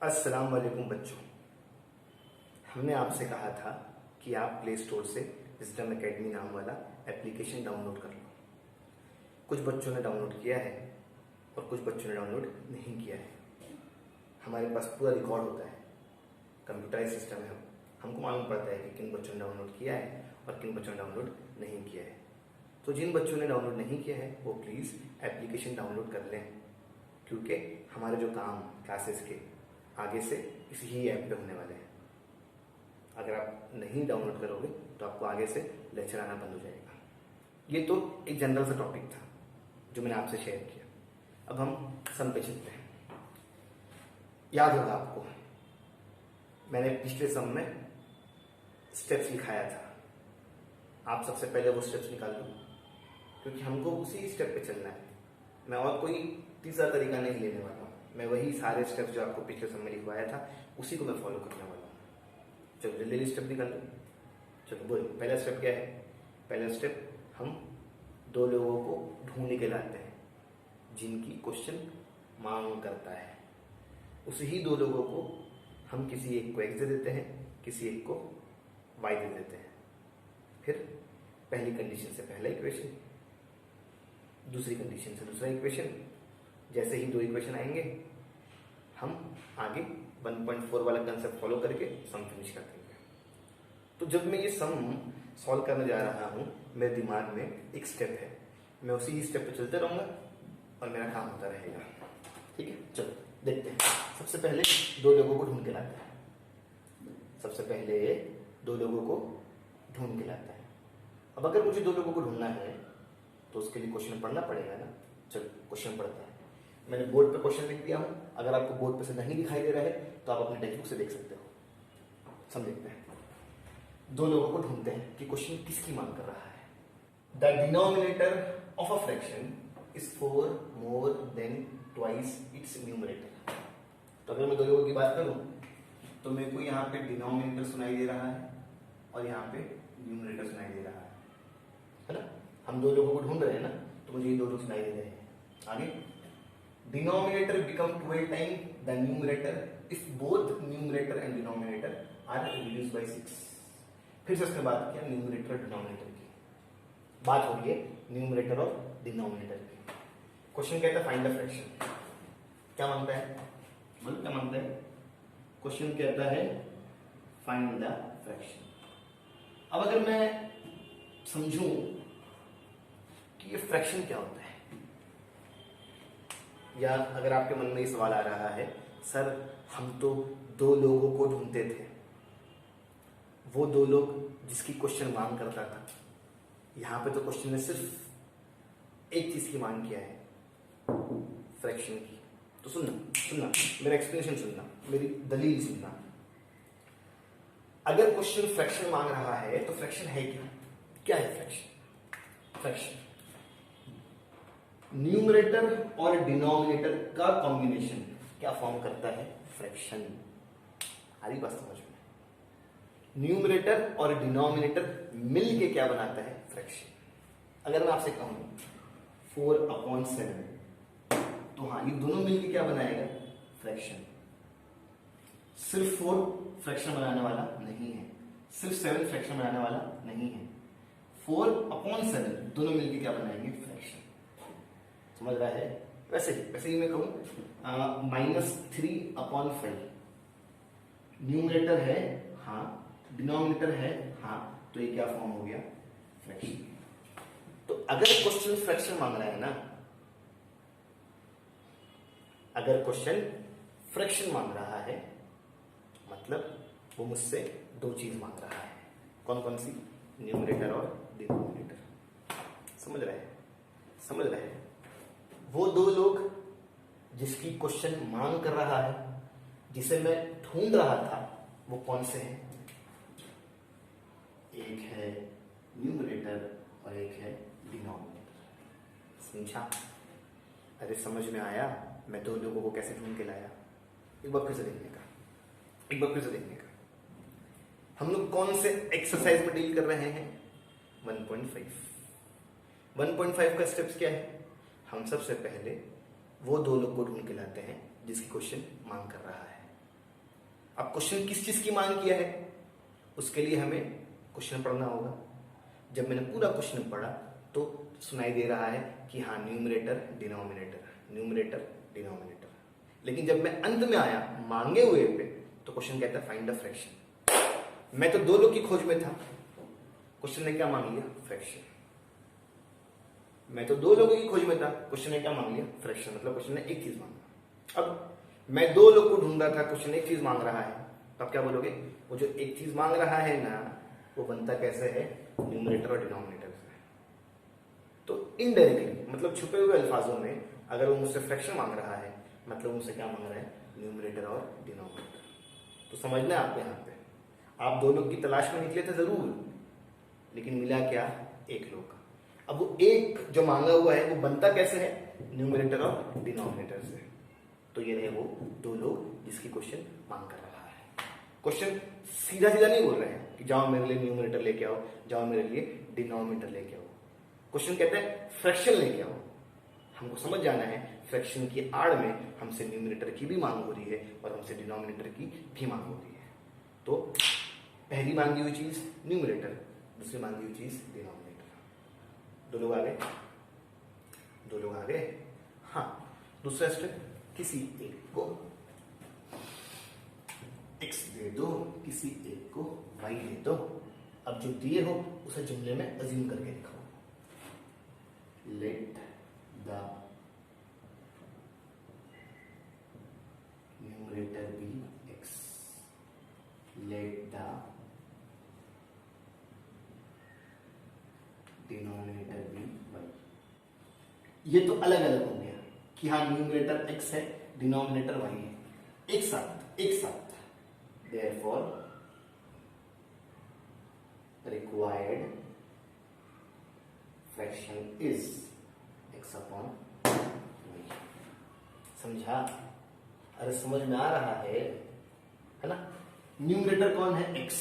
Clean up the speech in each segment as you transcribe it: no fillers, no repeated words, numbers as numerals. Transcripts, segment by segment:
अस्सलाम वालेकुम बच्चों। हमने आपसे कहा था कि आप प्ले स्टोर से विजडम एकेडमी नाम वाला एप्लीकेशन डाउनलोड कर लो। कुछ बच्चों ने डाउनलोड किया है और कुछ बच्चों ने डाउनलोड नहीं किया है। हमारे पास पूरा रिकॉर्ड होता है, कंप्यूटराइज सिस्टम है। हमको मालूम पड़ता है कि किन बच्चों ने डाउनलोड किया है और किन बच्चों ने डाउनलोड नहीं किया है। तो जिन बच्चों ने डाउनलोड नहीं किया है वो प्लीज़ एप्लीकेशन डाउनलोड कर लें, क्योंकि हमारे जो काम क्लासेस के आगे से इसी ही ऐप पे होने वाले हैं। अगर आप नहीं डाउनलोड करोगे तो आपको आगे से लेक्चर आना बंद हो जाएगा। ये तो एक जनरल सा टॉपिक था जो मैंने आपसे शेयर किया। अब हम सम पे चलते हैं। याद होगा आपको, मैंने पिछले सम में स्टेप्स लिखाया था। आप सबसे पहले वो स्टेप्स निकाल लो, क्योंकि हमको उसी स्टेप पे चलना है। मैं और कोई तीसरा तरीका नहीं लेने वाला हूँ। मैं वही सारे स्टेप्स जो आपको पिछले समय लिखवाया था उसी को मैं फॉलो करने वाला हूँ। चलो जल्दी जल्दी स्टेप निकाल लो। चलो बोलो, पहला स्टेप क्या है? पहला स्टेप, हम दो लोगों को ढूंढ के लाते हैं जिनकी क्वेश्चन मांग करता है। उसी ही दो लोगों को हम किसी एक को x दे देते हैं, किसी एक को y दे देते हैं। फिर पहली कंडीशन से पहला इक्वेशन, दूसरी कंडीशन से दूसरा इक्वेशन। जैसे ही दो इक्वेशन आएंगे हम आगे 1.4 वाला कंसेप्ट फॉलो करके सम फिनिश कर देंगे। तो जब मैं ये सम सॉल्व करने जा रहा हूँ, मेरे दिमाग में एक स्टेप है, मैं उसी स्टेप पे चलते रहूंगा और मेरा काम होता रहेगा। ठीक है, चलो देखते हैं। सबसे पहले दो लोगों को ढूंढ के लाते हैं। सबसे पहले दो लोगों को ढूंढ के लाता है। अब अगर मुझे दो लोगों को ढूंढना है तो उसके लिए क्वेश्चन पढ़ना पड़ेगा ना। चलो क्वेश्चन पढ़ते हैं। मैंने बोर्ड पे क्वेश्चन लिख दिया हूं। अगर आपको बोर्ड पे से नहीं दिखाई दे रहा है तो आप अपने टेक्स्ट बुक से देख सकते हो। समझते हैं। दो लोगों को ढूंढते हैं कि क्वेश्चन किसकी मांग कर रहा है। The denominator of a fraction is 4 more than twice its numerator. तो अगर मैं दो लोगों की बात करूं तो मेरे को यहाँ पे डिनोमिनेटर सुनाई दे रहा है और यहाँ पे न्यूमरेटर सुनाई दे रहा है ना। हम दो लोगों को ढूंढ रहे हैं ना, तो मुझे ये दो लोग सुनाई दे रहे हैं। आगे, denominator become 12 times the numerator if both numerator and denominator are reduced by 6। फिर से उसके बाद किया न्यूमरेटर डिनोमिनेटर की बात हो रही है, न्यूमरेटर और डिनोमिनेटर की। क्वेश्चन कहता है फाइंड द फ्रैक्शन। क्या मांगता है? बोलो क्या मांगता है? क्वेश्चन कहता है फाइंड द फ्रैक्शन। अब अगर मैं समझूं कि ये फ्रैक्शन क्या होता है, या अगर आपके मन में ये सवाल आ रहा है, सर हम तो दो लोगों को ढूंढते थे, वो दो लोग जिसकी क्वेश्चन मांग करता था, यहां पे तो क्वेश्चन ने सिर्फ एक चीज की मांग किया है, फ्रैक्शन की। तो सुनना मेरा एक्सप्लेनेशन सुनना, मेरी दलील सुनना। अगर क्वेश्चन फ्रैक्शन मांग रहा है तो फ्रैक्शन है क्या? क्या है फ्रैक्शन? फ्रैक्शन न्यूमरेटर और डिनोमिनेटर का कॉम्बिनेशन क्या फॉर्म करता है? फ्रैक्शन। आ रही बात समझ में? न्यूमरेटर और डिनोमिनेटर मिल के क्या बनाता है? फ्रैक्शन। अगर मैं आपसे कहूं 4/7, तो हाँ, ये दोनों मिलके क्या बनाएगा? फ्रैक्शन। सिर्फ 4 फ्रैक्शन बनाने वाला नहीं है, सिर्फ 7 फ्रैक्शन बनाने वाला नहीं है। 4/7 दोनों मिलके क्या बनाएंगे? फ्रैक्शन। समझ रहा है? वैसे ही मैं कहूं -3/5 न्यूमरेटर है, हाँ, डिनोमिनेटर है, हाँ, तो ये क्या फॉर्म हो गया? फ्रैक्शन। तो अगर क्वेश्चन फ्रैक्शन मांग रहा है ना, अगर क्वेश्चन फ्रैक्शन मांग रहा है मतलब वो मुझसे दो चीज मांग रहा है। कौन कौन सी? न्यूमरेटर और डिनोमिनेटर। समझ रहे हैं? समझ रहे हैं? वो दो लोग जिसकी क्वेश्चन मांग कर रहा है, जिसे मैं ढूंढ रहा था, वो कौन से हैं? एक है न्यूमरेटर और एक है डिनोमिनेटर। समझा? अरे समझ में आया मैं दो लोगों को कैसे ढूंढ के लाया? एक बार फिर से देखने का। हम लोग कौन से एक्सरसाइज में डील कर रहे हैं? 1.5। 1.5 का स्टेप्स क्या है? हम सबसे पहले वो दो लोग को ढूंढ के लाते हैं जिसकी क्वेश्चन मांग कर रहा है। अब क्वेश्चन किस चीज की मांग किया है, उसके लिए हमें क्वेश्चन पढ़ना होगा। जब मैंने पूरा क्वेश्चन पढ़ा तो सुनाई दे रहा है कि हाँ न्यूमरेटर डिनोमिनेटर, न्यूमरेटर डिनोमिनेटर। लेकिन जब मैं अंत में आया मांगे हुए पे तो क्वेश्चन कहता है फाइंड द फ्रैक्शन। मैं तो दो लोग की खोज में था, क्वेश्चन ने क्या मांग लिया, फ्रैक्शन। मैं तो दो लोगों की खोज में था, क्वेश्चन ने क्या मांग लिया, फ्रैक्शन। मतलब क्वेश्चन ने एक चीज मांगा। अब मैं दो लोग को ढूंढ रहा था, क्वेश्चन एक चीज मांग रहा है, तो आप क्या बोलोगे, वो जो एक चीज मांग रहा है ना वो बनता कैसे है, न्यूमरेटर और डिनोमिनेटर से। तो इनडायरेक्टली मतलब छुपे हुए अल्फाजों में अगर वो मुझसे फ्रैक्शन मांग रहा है मतलब मुझसे क्या मांग रहा है, न्यूमरेटर और डिनोमिनेटर। तो समझना है आपको, यहाँ पे आप दो लोग की तलाश में निकले थे जरूर, लेकिन मिला क्या, एक लोग। अब वो एक जो मांगा हुआ है वो बनता कैसे है, न्यूमरेटर और डिनोमिनेटर से। तो ये रहे वो दो लोग जिसकी क्वेश्चन मांग कर रहा है। क्वेश्चन सीधा सीधा नहीं बोल रहे हैं कि जाओ मेरे लिए न्यूमरेटर लेके आओ, जाओ मेरे लिए डिनोमिनेटर लेके आओ। क्वेश्चन कहते हैं फ्रैक्शन लेके आओ। हमको समझ जाना है फ्रैक्शन की आड़ में हमसे न्यूमरेटर की भी मांग हो रही है और हमसे डिनोमिनेटर की भी मांग हो रही है। तो पहली मांगी हुई चीज न्यूमरेटर, दूसरी मांगी हुई चीज डिनोमिनेटर। दो लोग आ गए, दो लोग आ गए। हाँ, दूसरा स्टेप, किसी एक को x दे दो, किसी एक को y दे दो। अब जो दिए हो उसे जुमले में अज्यूम करके लिखो। Let the numerator be x, let the denominator be y। ये तो अलग अलग हो गया कि हाँ न्यूमरेटर x है, डिनोमिनेटर y है, एक साथ एक साथ। Therefore, required fraction is x upon y। समझा? अरे समझ में आ रहा है ना? न्यूमरेटर कौन है, x,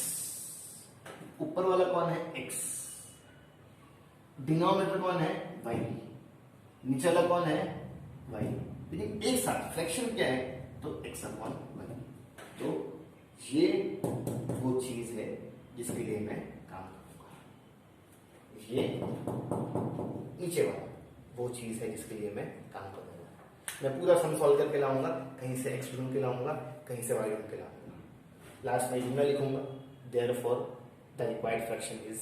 ऊपर वाला कौन है, x, डिनोमिनेटर कौन है, y, नीचे वाला कौन है, y। लेकिन एक साथ फ्रैक्शन क्या है, तो x अपॉन y। तो ये वो चीज है जिसके लिए मैं काम करूंगा। ये नीचे वाला वो चीज है जिसके लिए मैं काम करूंगा। मैं पूरा सम सॉल्व करके लाऊंगा, कहीं से x ढूंढ के लाऊंगा, कहीं से y ढूंढ के लाऊंगा। लास्ट में जुमला लिखूंगा, therefore the required fraction is,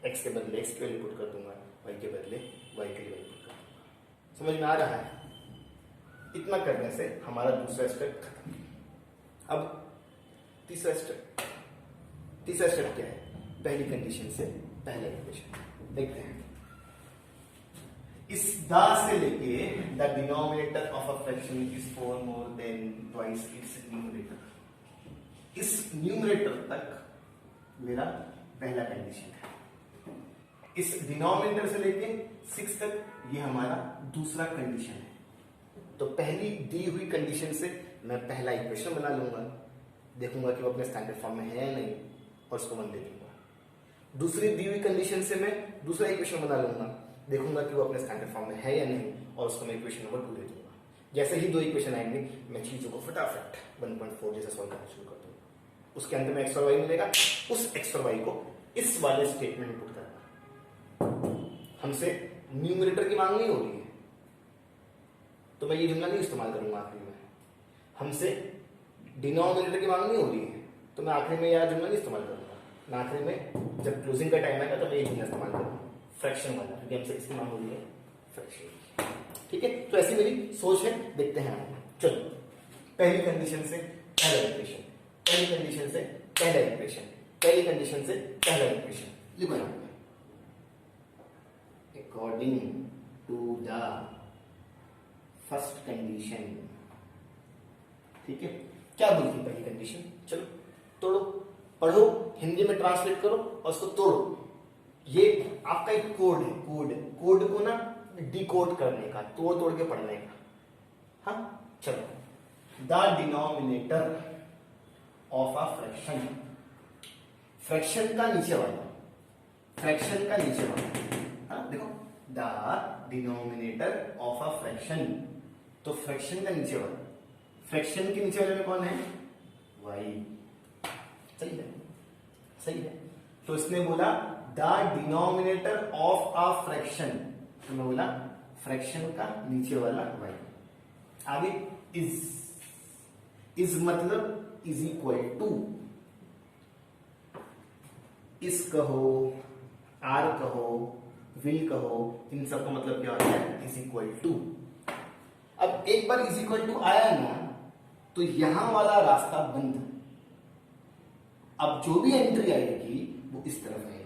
x के बदले x के वैल्यू पुट कर दूंगा, y के बदले y के वैल्यू पुट कर दूंगा। समझ में आ रहा है? इतना करने से हमारा दूसरा स्टेप खत्म। अब तीसरा स्टेप क्या है, पहली कंडीशन से पहले इक्वेशन देखते हैं। इस दा से लेके the denominator of a fraction is 4 more than twice its numerator. इस न्यूमरेटर तक मेरा पहला कंडीशन है। इस डिनोमिनेटर से लेके 6 तक ये हमारा दूसरा कंडीशन है। तो पहली दी हुई कंडीशन से मैं पहला इक्वेशन बना लूंगा, देखूंगा कि वो अपने स्टैंडर्ड फॉर्म में है या नहीं, और उसको 1 दे दूंगा। दूसरी दी हुई कंडीशन से मैं दूसरा इक्वेशन बना लूंगा, देखूंगा कि वो अपने स्टैंडर्ड फॉर्म में है या नहीं, और उसको मैं इक्वेशन नंबर 2 दे दूंगा। जैसे ही दो इक्वेशन आएंगे मैं चीजों को फटाफट 1.4 जैसे सॉल्व करना शुरू कर दूंगा। उसके अंत में x और y मिलेगा, उस x और y को इस वाले स्टेटमेंट में पुट करना। हमसे न्यूमरेटर की मांग नहीं हो रही है तो मैं ये जुमला नहीं इस्तेमाल करूंगा आखिरी में। हमसे डिनोमिनेटर की मांग नहीं हो रही है तो मैं आखिरी में यह जुमला नहीं इस्तेमाल करूंगा। मैं आखिरी में जब क्लोजिंग का टाइम आएगा तो मैं ये जुमला इस्तेमाल करूंगा, फ्रैक्शन वाला, क्योंकि हमसे इसकी मांग हो रही है फ्रैक्शन। ठीक है, तो ऐसी मेरी सोच है, देखते हैं हम। चलो, पहली कंडीशन से पहला इक्वेशन, पहली कंडीशन से पहला इक्वेशन, पहली कंडीशन से पहला इक्वेशन लिखो यहाँ पे। According to the first condition. ठीक है, क्या बोलती है पहली कंडीशन? चलो तोड़ो, पढ़ो, हिंदी में ट्रांसलेट करो और उसको तोड़ो। ये आपका एक कोड है, कोड को ना डिकोड करने का, तोड़ तोड़ के पढ़ने का। हाँ चलो, the denominator of a fraction, fraction का नीचे वाला, फ्रैक्शन का नीचे वाला। हाँ देखो, the denominator of a fraction, तो फ्रैक्शन का नीचे वाला, फ्रैक्शन के नीचे वाले में कौन है? वाई। सही है, सही है। तो इसने बोला the denominator of a fraction, तो मैं बोला फ्रैक्शन का नीचे वाला वाई। आगे इज मतलब इज इक्वल टू, इस कहो, आर कहो, विल कहो, इन सबका मतलब क्या होता है, इज इक्वल टू। अब एक बार इज इक्वल टू आया ना, तो यहां वाला रास्ता बंद। अब जो भी एंट्री आएगी वो इस तरफ आएगी।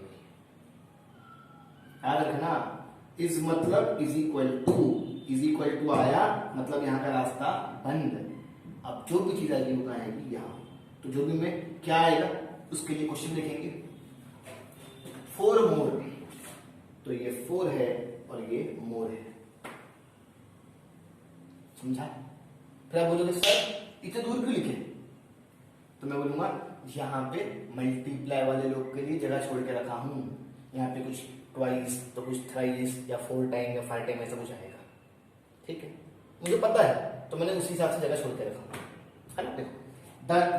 याद रखना, इज मतलब इज इक्वल टू आया मतलब यहां का रास्ता बंद। अब जो भी चीज आएगी वो कहां आएगी, यहां। तो जो भी में क्या आएगा उसके लिए क्वेश्चन लिखेंगे। 4 मोर, तो ये 4 है और ये मोर है, समझा। फिर आप बोलोगे सर इतने दूर क्यों लिखे, तो मैं बोलूंगा यहाँ पे मल्टीप्लाई वाले लोग के लिए जगह छोड़ के रखा हूं। यहाँ पे कुछ ट्वाइस तो कुछ थ्राइस या 4 टाइम या 5 टाइम ऐसा कुछ आएगा, ठीक है, मुझे पता है, तो मैंने उसी हिसाब से जगह छोड़ के रखा है ना। देखो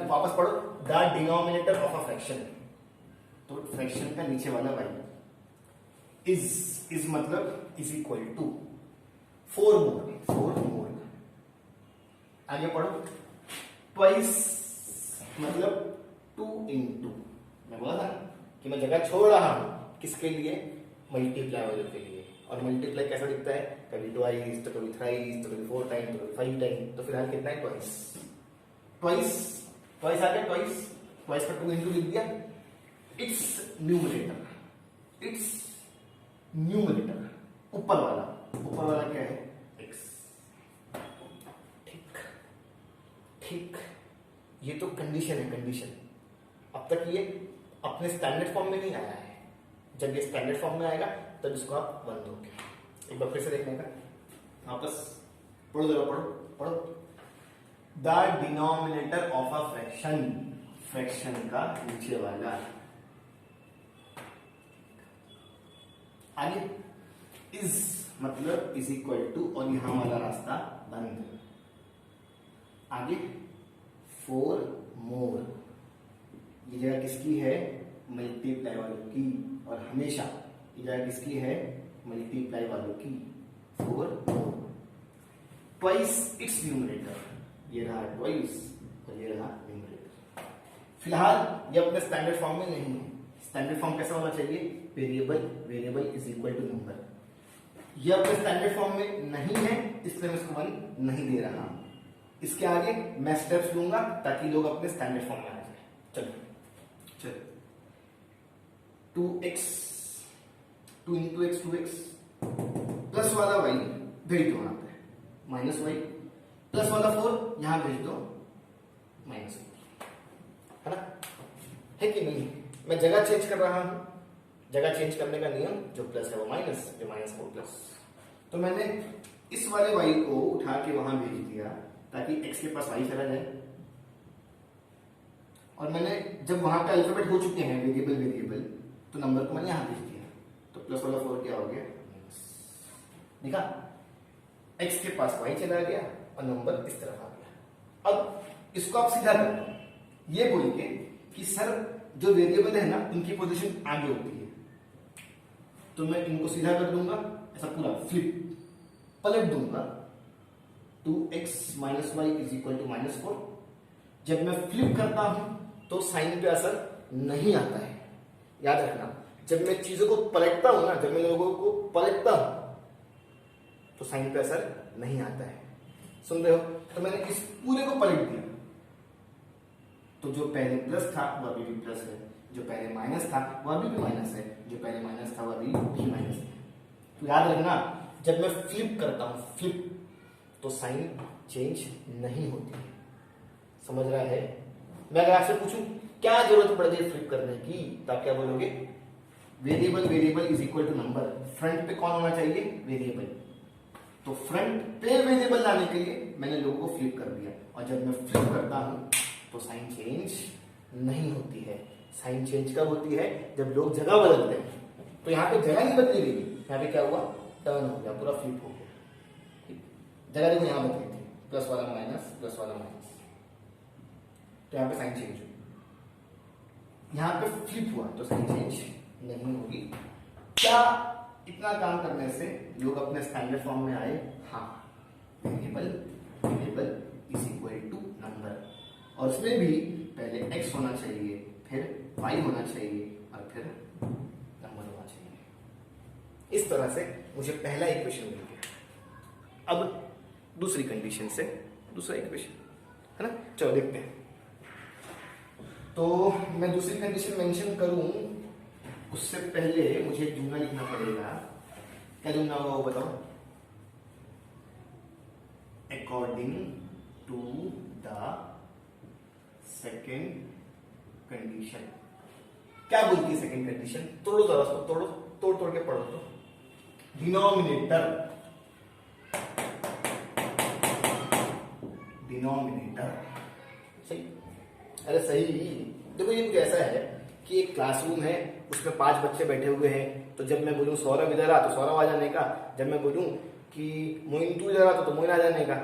वापस पढ़ो, the denominator of a fraction, तो फ्रैक्शन का नीचे वाला वाई। इज मतलब इज इक्वल टू 4 मोर। आगे पढ़ो, ट्वाइस मतलब 2 into, मैं बोला था कि मैं जगह छोड़ रहा हूं किसके लिए, मल्टीप्लाई वाले के लिए। और मल्टीप्लाई कैसा दिखता है, कभी ट्वाइस तो कभी थ्राइस तो कभी 4 टाइम तो कभी 5 टाइम। तो फिलहाल कितना है, ट्वाइस आ गया, ट्वाइस का 2 into लिख दिया। इट्स न्यूमरेटर, ऊपर वाला क्या है, x। ठीक, ये तो कंडीशन है, कंडीशन। अब तक ये अपने स्टैंडर्ड फॉर्म में नहीं आया है, जब ये स्टैंडर्ड फॉर्म में आएगा तब इसको आप बंद दोगे। एक बार फिर से देखने का, वापस पढ़ो, जरा पढ़ो। The denominator of a fraction का नीचे वाला। आगे इज मतलब इज इक्वल टू और यहां वाला रास्ता बंद। आगे 4 मोर, ये जगह किसकी है, मल्टीप्लाई वालों की, और हमेशा ये जगह किसकी है, मल्टीप्लाई वालों की। 4 मोर। ट्वाइस इट्स न्यूमरेटर, ये रहा ट्वाइस और ये रहा न्यूमरेटर। फिलहाल ये अपने स्टैंडर्ड फॉर्म में नहीं है। स्टैंडर्ड फॉर्म कैसा होना चाहिए, variable is equal to number. ये अपने स्टैंडर्ड फॉर्म में नहीं है, इसलिए मैं इसको 1 नहीं दे रहा हूं। इसके आगे मैं स्टेप्स लूंगा ताकि लोग अपने स्टैंडर्ड फॉर्म में आ जाए। चलो 2x 2x प्लस वाला y भेज दो वहां पे, माइनस y प्लस वाला 4 यहां भेज दो, माइनस 4, है ना, है कि नहीं। मैं जगह चेंज कर रहा हूं, जगह चेंज करने का नियम, जो प्लस है वो माइनस, जो माइनस वो प्लस। तो मैंने इस वाले y को उठा के वहां भेज दिया ताकि x के पास y चला जाए। और मैंने जब वहां पे अल्फाबेट हो चुके हैं वेरिएबल, तो नंबर को मैंने यहां भेज दिया, तो प्लस वाला 4 क्या हो गया, देखा, x के पास y चला गया और नंबर इस तरफ आ गया। अब इसको आप सीधा कर दो, ये बोल के कि सर जो वेरिएबल है ना उनकी पोजीशन आगे होती है, तो मैं इनको सीधा कर दूंगा, ऐसा पूरा फ्लिप पलट दूंगा। 2x minus y is equal to -4। जब मैं फ्लिप करता हूं तो साइन पे असर नहीं आता है, याद रखना। जब मैं चीजों को पलटता हूं ना, जब मैं लोगों को पलटता हूं तो साइन पे असर नहीं आता है, सुन रहे हो। तो मैंने इस पूरे को पलट दिया, तो जो पहले प्लस था वह अभी भी प्लस है, जो पहले माइनस था वह अभी भी माइनस है, जो पहले माइनस था वह अभी भी माइनस है। तो याद रखना, जब मैं फ्लिप करता हूं, फ्लिप, तो साइन चेंज नहीं होती है, समझ रहा है। मैं अगर आपसे पूछूं क्या जरूरत पड़ गई फ्लिप करने की, तो आप क्या बोलोगे, variable is equal to number. Front पे कौन होना चाहिए, वेरिएबल। तो फ्रंट पे वेरिएबल लाने के लिए मैंने लोगों को फ्लिप कर दिया, और जब मैं फ्लिप करता हूं तो साइन चेंज नहीं होती है। साइन चेंज कब होती है, जब लोग जगह बदलते हैं। तो यहाँ पे जगह नहीं बदली गई, यहाँ पे क्या हुआ, टर्न हो गया, पूरा फ्लिप हो गया। जगह देखो यहाँ बदली थी, प्लस वाला माइनस, प्लस वाला माइनस। तो यहाँ पे साइन चेंज हुई, यहाँ पे फ्लिप हुआ तो साइन चेंज नहीं होगी। क्या इतना काम करने से लोग अपने स्टैंडर्ड फॉर्म में आए? हाँ, variable is equal to number, और उसमें भी पहले x होना चाहिए, फिर y होना चाहिए, और फिर नंबर होना चाहिए। इस तरह से मुझे पहला इक्वेशन मिल गया। अब दूसरी कंडीशन से दूसरा इक्वेशन है ना, चलो देखते हैं। तो मैं दूसरी कंडीशन मेंशन करूं उससे पहले मुझे एक जुमला लिखना पड़ेगा। क्या जुमला होगा वो बताओ? According to the second condition. क्या बोलती है सेकेंड कंडीशन? तोड़ो जरा उसको, तोड़ो, तोड़ तोड़ के पढ़ो तो। डिनोमिनेटर सही? अरे सही। देखो ये कैसा है कि एक क्लासरूम है, उसमें 5 बच्चे बैठे हुए हैं, तो जब मैं बोलूं सौरभ इधर आ तो सौरभ आ जाने का, जब मैं बोलूं कि मोइन तू इधर आ तो मोइन आ जाने का।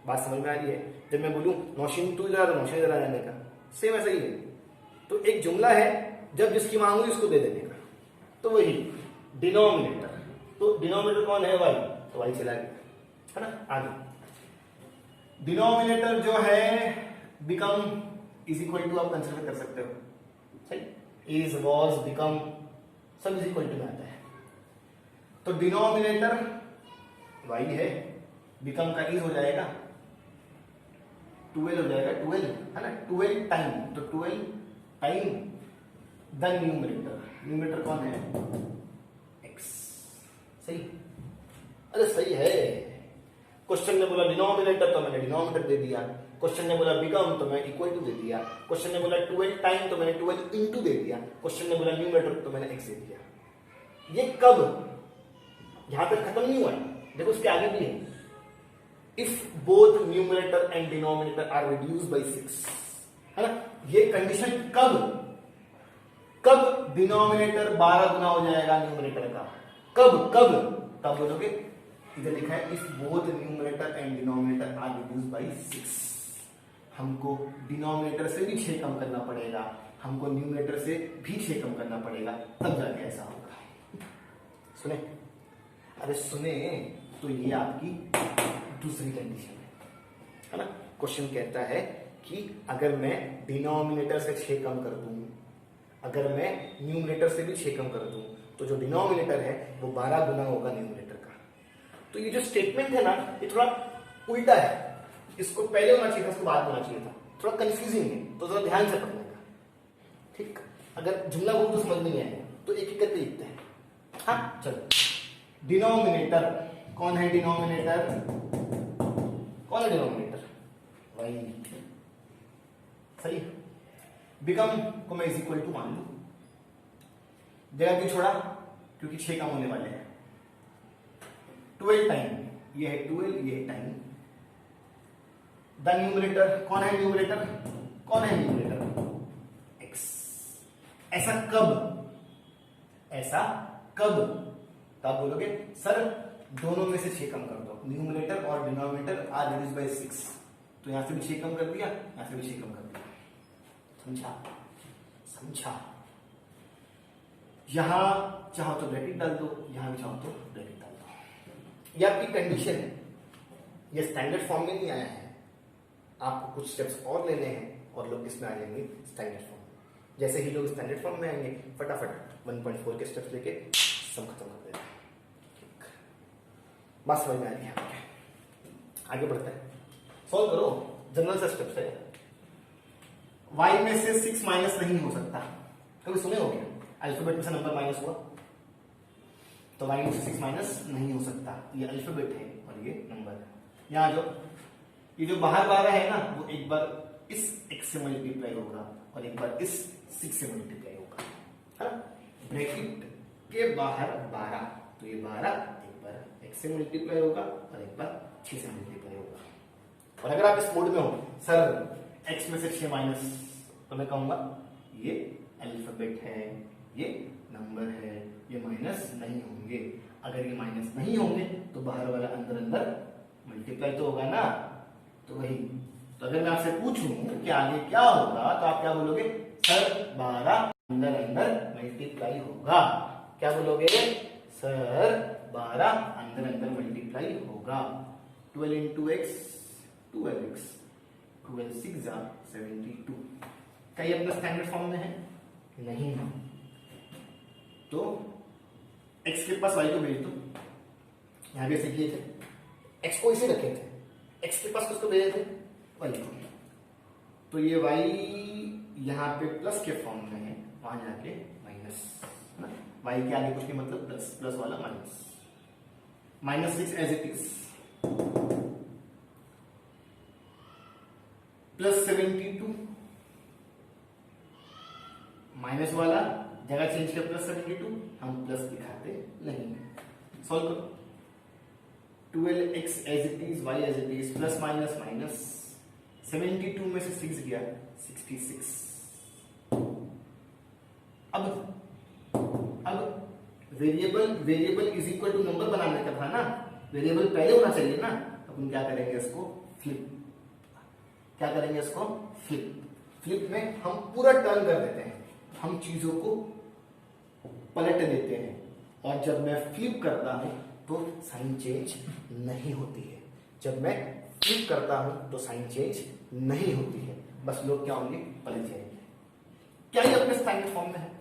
बात समझ में आ रही है? जब मैं बोलूं नौशीन तू इधर आ तो नौशीन इधर आ जाने का। सेम ऐसा ही है। तो एक जुमला है, जब जिसकी मांग हुई उसको दे देने का, तो वही डिनोमिनेटर। तो डिनोमिनेटर कौन है? वाई, तो वाई चला गया, है ना। आगे डिनोमिनेटर जो है बिकम इज इक्वल टू, आप कंसिडर कर सकते हो, सही। इज, वॉज, बिकम सब इज इक्वल टू में आता है। तो डिनोमिनेटर वाई है, बिकम का इज हो जाएगा 12 हो जाएगा, 12 है ना, 12 टाइम, तो 12 टाइम द न्यूमरेटर। न्यूमरेटर कौन है? x, सही। अरे सही है। क्वेश्चन ने बोला डिनोमिनेटर तो मैंने डिनोमिनेटर दे दिया, क्वेश्चन ने बोला बिकम तो मैं इक्वल टू दे दिया, क्वेश्चन ने बोला 12 टाइम तो मैंने 12 इंटू दे दिया, क्वेश्चन ने बोला न्यूमरेटर तो मैंने x दे दिया। ये कब? यहां तक खत्म नहीं हुआ है, देखो उसके आगे भी है। If both numerator and denominator are reduced by 6, है ना। ये कंडीशन कब डिनोमिनेटर 12 गुना हो जाएगा न्यूमरेटर का? तब बोलोगे, इधर लिखा है if both numerator and denominator are reduced by 6। हमको डिनोमिनेटर से भी 6 कम करना पड़ेगा, हमको न्यूमरेटर से भी 6 कम करना पड़ेगा, तब जाके ऐसा होगा। सुने? अरे सुने, तो ये आपकी दूसरी कंडीशन है ना। क्वेश्चन कहता है कि अगर मैं डिनोमिनेटर से 6 कम कर दूं, अगर मैं न्यूमरेटर से भी 6 कम कर दूं, तो जो डिनोमिनेटर है वो 12 गुना होगा न्यूमरेटर का। तो ये जो स्टेटमेंट है ना, ये थोड़ा उल्टा है। इसको पहले होना चाहिए था, इसको बाद होना चाहिए था। थोड़ा कंफ्यूजिंग है, तो थोड़ा ध्यान से पढ़ने का, ठीक। अगर जुमला बोल तो समझ नहीं आएगा, तो एक एक करके लिखते हैं। हाँ चलो, डिनोमिनेटर कौन है? डिनोमिनेटर कौन है? डिनोमिनेटर वही, सही। बिकम को मैं इज इक्वल टू मान लू, जगह क्यों छोड़ा? क्योंकि 6 कम होने वाले हैं। 12 टाइम, ये है 12, ये है टाइम। द न्यूमरेटर कौन है? न्यूमरेटर कौन है? Numerator x। ऐसा कब? तब बोलोगे सर दोनों में से 6 कम कर दो, न्यूमरेटर और डिनोमिनेटर आर रिड्यूस्ड बाय 6, तो यहां से भी 6 कम कर दिया, यहां से भी 6 कम कर दिया। समझा? यहां चाहो तो ब्रैकेट डाल दो, यहां भी चाहो तो ब्रैकेट डाल दो। यह आपकी कंडीशन है, यह स्टैंडर्ड फॉर्म में नहीं आया है। आपको कुछ स्टेप्स और लेने हैं और लोग इसमें आ जाएंगे स्टैंडर्ड फॉर्म। जैसे ही लोग स्टैंडर्ड फॉर्म में आएंगे, फटाफट 1.4 के स्टेप्स लेके सम खत्म कर देना। बात समझ में आ रही है? आगे बढ़ते हैं, सॉल्व करो। जनरल से स्टेप्स है। y में से 6 माइनस नहीं हो सकता, कभी सुने हो क्या? अल्फाबेट में से नंबर माइनस हुआ, तो y में से 6 माइनस नहीं हो सकता। ये अल्फाबेट है और ये नंबर है। यहाँ जो ये जो बाहर 12 है ना, वो एक बार इस x से मल्टीप्लाई होगा और एक बार इस 6 से मल्टीप्लाई होगा, है ना। ब्रैकेट के बाहर 12, तो ये 12 एक बार x से मल्टीप्लाई होगा और एक बार 6 से मल्टीप्लाई होगा। और अगर आप इस मोड में हो, सर x में से 6 माइनस, तो मैं कहूंगा ये अल्फाबेट है, ये नंबर है, ये माइनस नहीं होंगे। अगर ये माइनस नहीं होंगे तो बाहर वाला अंदर अंदर मल्टीप्लाई तो होगा ना, तो वही तो अगर मैं आपसे पूछूं कि आगे क्या होगा तो आप क्या बोलोगे? सर 12 अंदर अंदर मल्टीप्लाई होगा। क्या बोलोगे? सर 12 अंदर अंदर मल्टीप्लाई होगा। 12 इंटू एक्स 12x, 12 6 जा 72। क्या ये अपना स्टैंडर्ड फॉर्म में है? नहीं है। तो x के पास y को भेज दो। यहां भी ऐसे किए थे, x को इसे रखे थे, x के पास किसको भेजे थे? y को। तो ये y यहाँ पे प्लस के फॉर्म में है, वहां जाके माइनस, y के आगे कुछ नहीं मतलब प्लस, प्लस वाला minus. -6 as it is, plus 72, minus वाला जगह चेंज कर प्लस 72, हम प्लस दिखाते नहीं। सॉल्व करो। 12x as it is, y as it is, plus minus minus, 72 में से 6 गया 66। अब variable is equal to number बनाने का था ना, वेरिएबल पहले होना चाहिए ना। अपन क्या करेंगे इसको? फ्लिप। क्या करेंगे इसको? फ्लिप। फ्लिप में हम पूरा टर्न कर देते हैं, हम चीजों को पलट देते हैं, और जब मैं फ्लिप करता हूं तो साइन चेंज नहीं होती है। जब मैं फ्लिप करता हूं तो साइन चेंज नहीं होती है, बस लोग क्या होंगे? पलट जाएंगे। क्या ये अपने स्टैंडर्ड फॉर्म में है?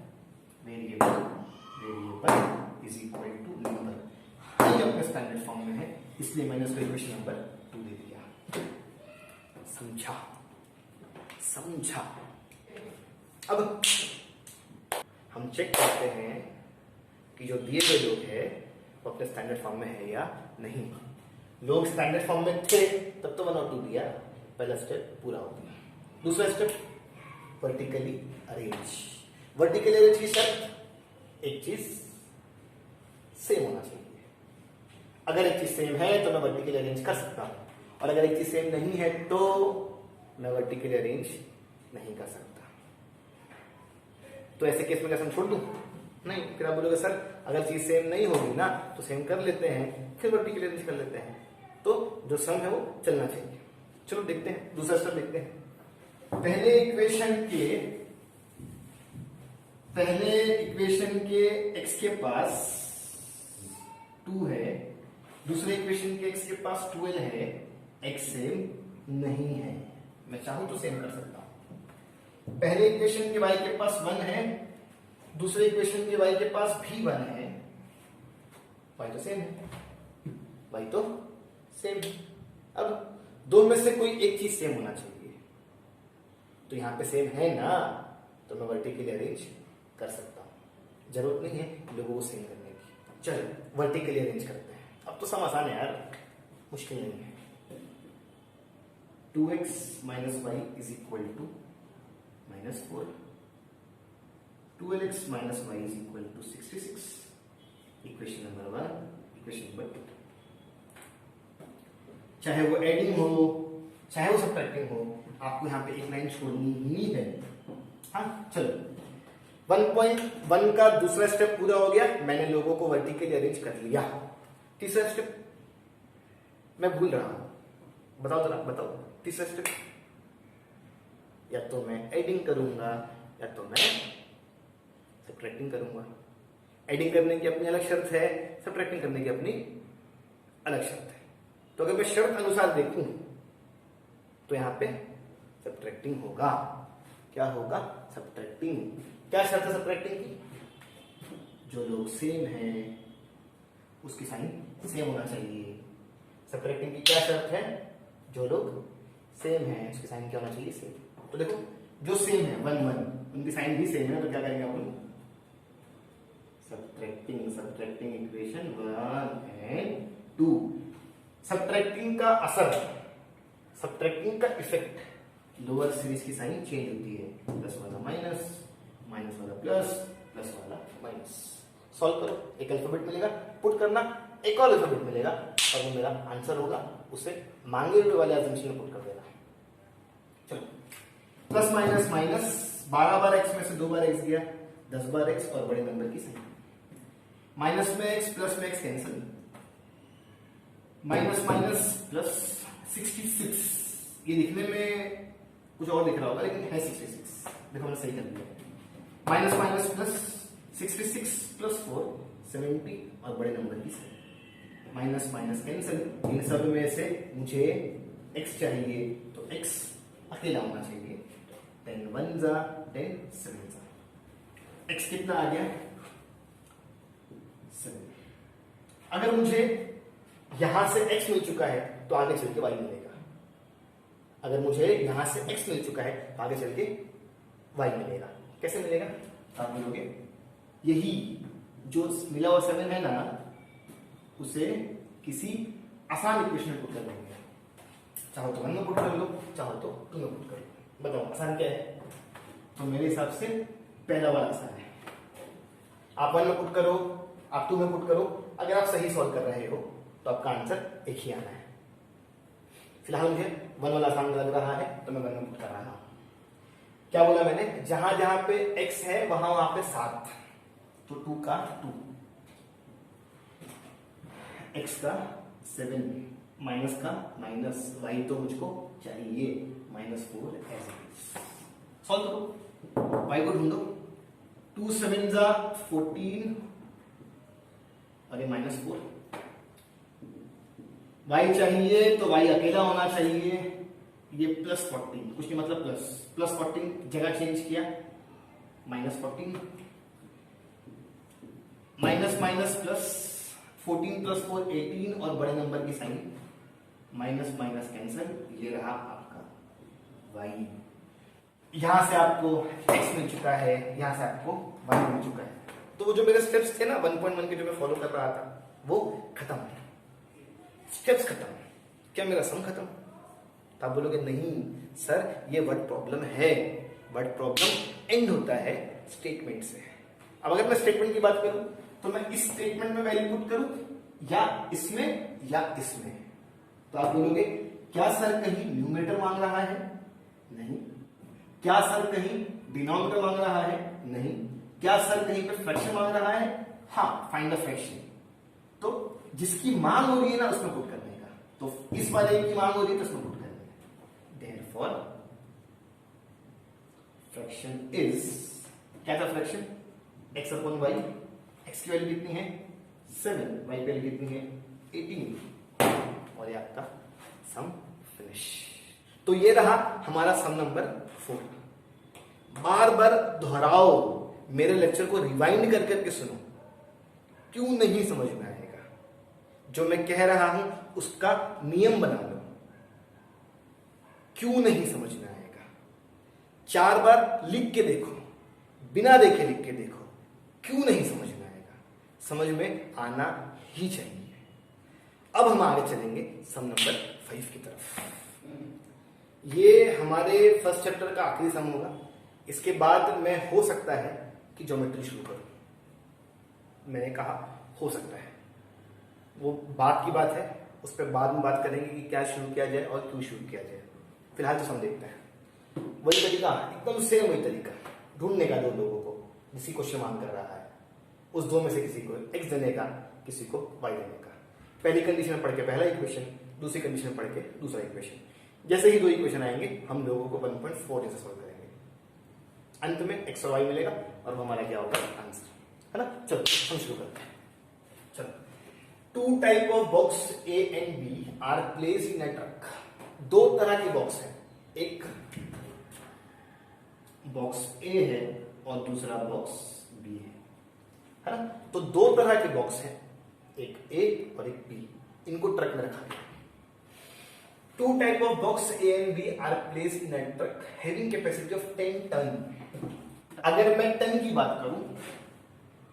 Variable is equal to number, हाँ ये अपने स्टैंडर्ड फॉर्म में है, इसलिए मैंने उसको इक्वेशन नंबर 2 दे दिया। समझा? अब हम चेक करते हैं कि जो दिए गए लोग है वो अपने स्टैंडर्ड फॉर्म में है या नहीं। लोग स्टैंडर्ड फॉर्म में थे तब तो 1 और 2 दिया, पहला स्टेप पूरा हो गया। दूसरा step vertically arrange. Vertically arrange की शर्त, एक चीज सेम होना चाहिए। अगर एक चीज सेम है तो मैं वर्टिकली अरेंज कर सकता हूं, और अगर एक चीज सेम नहीं है तो मैं वर्टिकली अरेंज नहीं कर सकता। तो ऐसे केस में क्या सम छोड़ दूं? नहीं। फिर आप बोलोगे सर अगर चीज सेम नहीं होगी ना तो सेम कर लेते हैं, फिर वर्टिकली अरेंज कर लेते हैं, तो जो सम है वो चलना चाहिए। चलो देखते हैं, दूसरा स्टेप देखते हैं। पहले इक्वेशन के x के पास 2 है, दूसरे इक्वेशन के x के पास 12 है, x सेम नहीं है। मैं चाहूं तो सेम कर सकता हूं। पहले इक्वेशन के y के पास 1 है, दूसरे इक्वेशन के y के पास भी 1 है, y तो सेम है, y तो सेम है। अब दो में से कोई एक चीज सेम होना चाहिए, तो यहां पे सेम है ना, तो मैं वर्टिकली अरेंज कर सकता हूं। जरूरत नहीं है लोगों को सेम करने की। चलो वर्टिकली अरेंज करते हैं। अब तो सम आसान है यार, मुश्किल नहीं है। 2x minus y is equal to -4, 12x minus y is equal to 66, equation number 1, equation number 2। चाहे वो एडिंग हो चाहे वो सब्ट्रैक्टिंग हो, आपको यहाँ पे एक लाइन छोड़नी ही है। हाँ चलो, 1.1 का दूसरा स्टेप पूरा हो गया, मैंने लोगों को वर्टिकली अरेंज कर लिया। तीसरा स्टेप मैं भूल रहा हूं, बताओ जरा, बताओ तीसरा स्टेप। या तो मैं एडिंग करूंगा या तो मैं सब्ट्रैक्टिंग करूंगा। एडिंग करने की अपनी अलग शर्त है, सब्ट्रैक्टिंग करने की अपनी अलग शर्त है। तो अगर मैं शर्त अनुसार देखूं तो यहां पे सब्ट्रैक्टिंग होगा। क्या होगा? सब्ट्रैक्टिंग। क्या शर्त है सब्ट्रैक्टिंग की? जो लोग सेम है उसकी साइन सेम होना चाहिए। सब्ट्रैक्टिंग की क्या शर्त है? जो लोग सेम है उसकी साइन क्या होना चाहिए? सेम। तो देखो जो सेम है 1 1, उनकी साइन भी सेम है, तो क्या करेंगे अपन? Subtracting equation 1 and 2। सब्ट्रैक्टिंग का असर, सब्ट्रैक्टिंग का इफेक्ट, लोअर सीरीज की साइन चेंज होती है। प्लस वाला माइनस, माइनस वाला प्लस, प्लस वाला माइनस। सॉल्व करो, एक अल्फाबेट मिलेगा, पुट करना, एक और अल्फाबेट मिलेगा और वो मेरा आंसर होगा, उसे मांगे हुए वाले अजम्पशन में पुट कर देना। चलो, प्लस माइनस माइनस, 12 बार x में से 2 बार x गया, 10 बार x और बड़े नंबर की साइन। माइनस में x प्लस में x cancel, minus minus plus 66, ये लिखने में कुछ और दिख रहा होगा लेकिन है 66। देखो मैंने सही कर दिया। माइनस माइनस प्लस 66 प्लस 4 70 और बड़े नंबर की 7। Minus minus cancel. इन सब में से मुझे x चाहिए तो x अकेला होना चाहिए। 10 1 जा 10 7 जा। x कितना आ गया 7। अगर मुझे यहां से x मिल चुका है तो आगे चल के y मिलेगा। अगर मुझे यहां से x मिल चुका है तो आगे चल के y मिलेगा। कैसे मिलेगा आप बोलोगे, यही जो मिला हुआ 7 है ना उसे किसी आसान इक्वेशन में पुट कर देंगे। चाहो तो 1 में पुट कर लो, चाहो तो 2 में पुट कर लो। बताओ आसान क्या है? तो मेरे हिसाब से पहला वाला आसान है। आप 1 में पुट करो, आप 2 में पुट करो। अगर आप सही सॉल्व कर रहे हो तो आपका आंसर एक ही आना है। फिलहाल मुझे 1 वाला आसान लग रहा है तो मैं 1 में पुट कर रहा हूं। क्या बोला मैंने? जहां जहां पे x है वहां पे 7, तो 2 का 2, x का 7, माइनस का माइनस, y तो मुझको चाहिए -4 एज इट इज। सॉल्व करो, y को ढूंढो। 2 7 जा 14 और ये -4। y चाहिए तो y अकेला होना चाहिए। ये +14, कुछ नहीं मतलब +14 जगह चेंज किया, -14 माइनस माइनस प्लस 14 + 4 18 और बड़े नंबर की साइन माइनस माइनस कैंसिल। ये रहा आपका y। यहां से आपको x मिल चुका है, यहां से आपको y मिल चुका है। तो वो जो मेरे स्टेप्स थे ना 1.1 के जो मैं फॉलो कर रहा था वो खत्म, स्टेप्स खत्म। क्या मेरा सम खत्म? तो आप बोलोगे नहीं सर ये वर्ड प्रॉब्लम है। वर्ड प्रॉब्लम एंड होता है स्टेटमेंट से। अब अगर मैं स्टेटमेंट की बात करूं तो मैं इस स्टेटमेंट में वैल्यू पुट करूं या इसमें या इसमें। तो आप बोलोगे क्या सर कहीं न्यूमरेटर मांग रहा है? नहीं। क्या सर कहीं डिनोमिनेटर मांग रहा है? नहीं। क्या सर कहीं पे फ्रैक्शन मांग रहा है? हाँ, फाइंड द फ्रैक्शन। तो जिसकी मांग हो रही है ना उसमें पुट करने का, तो इस वाले की मांग हो रही है तो उसमें पुट करने का। देयरफॉर फ्रैक्शन इज, क्या था फ्रैक्शन? x/y। x की वैल्यू कितनी है 7, y की वैल्यू कितनी है 18 और ये आपका सम फिनिश। तो ये रहा हमारा सम नंबर 4। बार बार दोहराओ, मेरे लेक्चर को रिवाइंड कर करके सुनो। क्यों नहीं समझ में आएगा? जो मैं कह रहा हूं उसका नियम बना लो। क्यों नहीं समझ में आएगा? 4 बार लिख के देखो, बिना देखे लिख के देखो, क्यों नहीं समझ में आएगा? समझ में आना ही चाहिए। अब हम आगे चलेंगे सम नंबर 5 की तरफ। ये हमारे फर्स्ट चैप्टर का आखिरी सम होगा। इसके बाद मैं हो सकता है कि ज्योमेट्री शुरू करूं। मैंने कहा हो सकता है, वो बात की बात है, उस पर बाद में बात करेंगे कि क्या शुरू किया जाए और क्यों शुरू किया जाए। फिलहाल तो सम देखते हैं। वही तरीका, एकदम सेम वही तरीका ढूंढने का, 2 लोगों को जिसकी क्वेश्चन मांग कर रहा है, उस 2 में से किसी को x देने का, किसी को y देने का। पहली कंडीशन पढ़ के पहला इक्वेशन, दूसरी कंडीशन पढ़ के दूसरा इक्वेशन। जैसे ही 2 इक्वेशन आएंगे हम लोगों को 1.4 जैसे सोल्व करेंगे। अंत में x और y मिलेगा और वो हमारा क्या होगा आंसर, है ना। चलो हम शुरू करते हैं। चलो, 2 type of box A and B are placed in a truck. 2 तरह के बॉक्स है, एक बॉक्स A है और दूसरा बॉक्स B है ना। तो 2 तरह के बॉक्स हैं, एक A और एक B। इनको ट्रक में रखा गया। 2 type of box A and B are placed in a truck having capacity of 10 ton. अगर मैं टन की बात करूं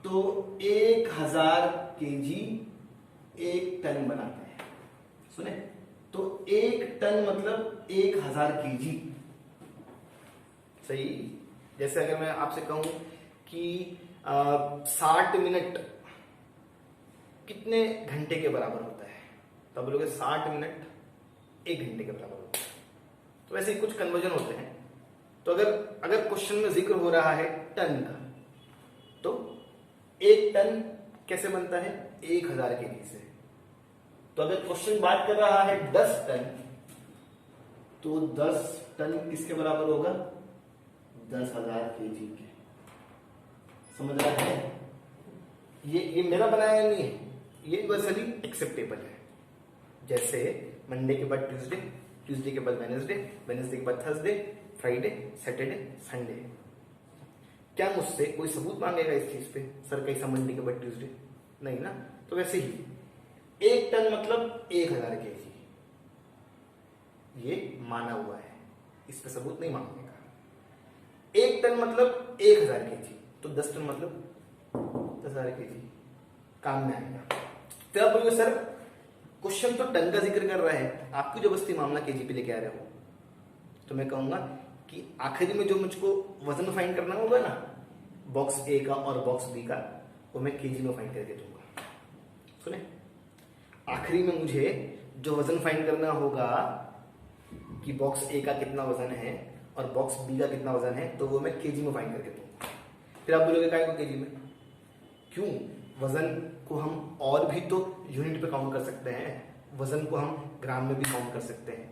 तो 1000 kg 1 टन बनाता है। सुने, तो 1 टन मतलब 1000 kg। सही। जैसे अगर मैं आपसे कहूं कि 60 मिनट कितने घंटे के बराबर होता है, तब बोलोगे 60 मिनट 1 घंटे के बराबर होता है। तो वैसे ही कुछ कन्वर्जन होते हैं। तो अगर क्वेश्चन में जिक्र हो रहा है टन का, तो 1 टन कैसे बनता है 1000 kg से। तो अगर क्वेश्चन बात कर रहा है 10 टन, तो 10 टन किसके बराबर होगा? 10,000 केजी के। समझ रहा है? ये मेरा बनाया नहीं है, ये यूनिवर्सली एक्सेप्टेबल है। जैसे मंडे के बाद ट्यूसडे, ट्यूसडे के बाद वेडनेसडे, वेडनेसडे के बाद थर्सडे, फ्राइडे, सैटरडे, संडे। क्या मुझसे कोई सबूत मांगेगा इस चीज पे, सर कैसा मंडे के बाद ट्यूसडे? नहीं ना। तो वैसे ही 1 टन मतलब 1000 केजी, ये माना हुआ है, इस पे सबूत नहीं मांगने का। 1 टन मतलब 1000 केजी, तो 10 टन मतलब 10,000 केजी, काम में आएगा। तो आप बोलोगे सर क्वेश्चन तो टन का जिक्र कर रहा है, आपकी जबरदस्ती मामला केजी पे लेके आ रहे हो। तो मैं कहूंगा कि आखिरी में जो मुझको वजन फाइंड करना होगा ना, बॉक्स ए का और बॉक्स बी का, वो मैं केजी में फाइंड करके दूंगा। सुने, आखिरी में मुझे जो वजन फाइंड करना होगा कि बॉक्स ए का कितना वजन है और बॉक्स बी का कितना वजन है, तो वो मैं केजी में फाइंड करके दूंगा। फिर आप बोलोगे काय को केजी में? क्यों? वजन को हम और भी तो यूनिट पे काउंट कर सकते हैं, वजन को हम ग्राम में भी काउंट कर सकते हैं,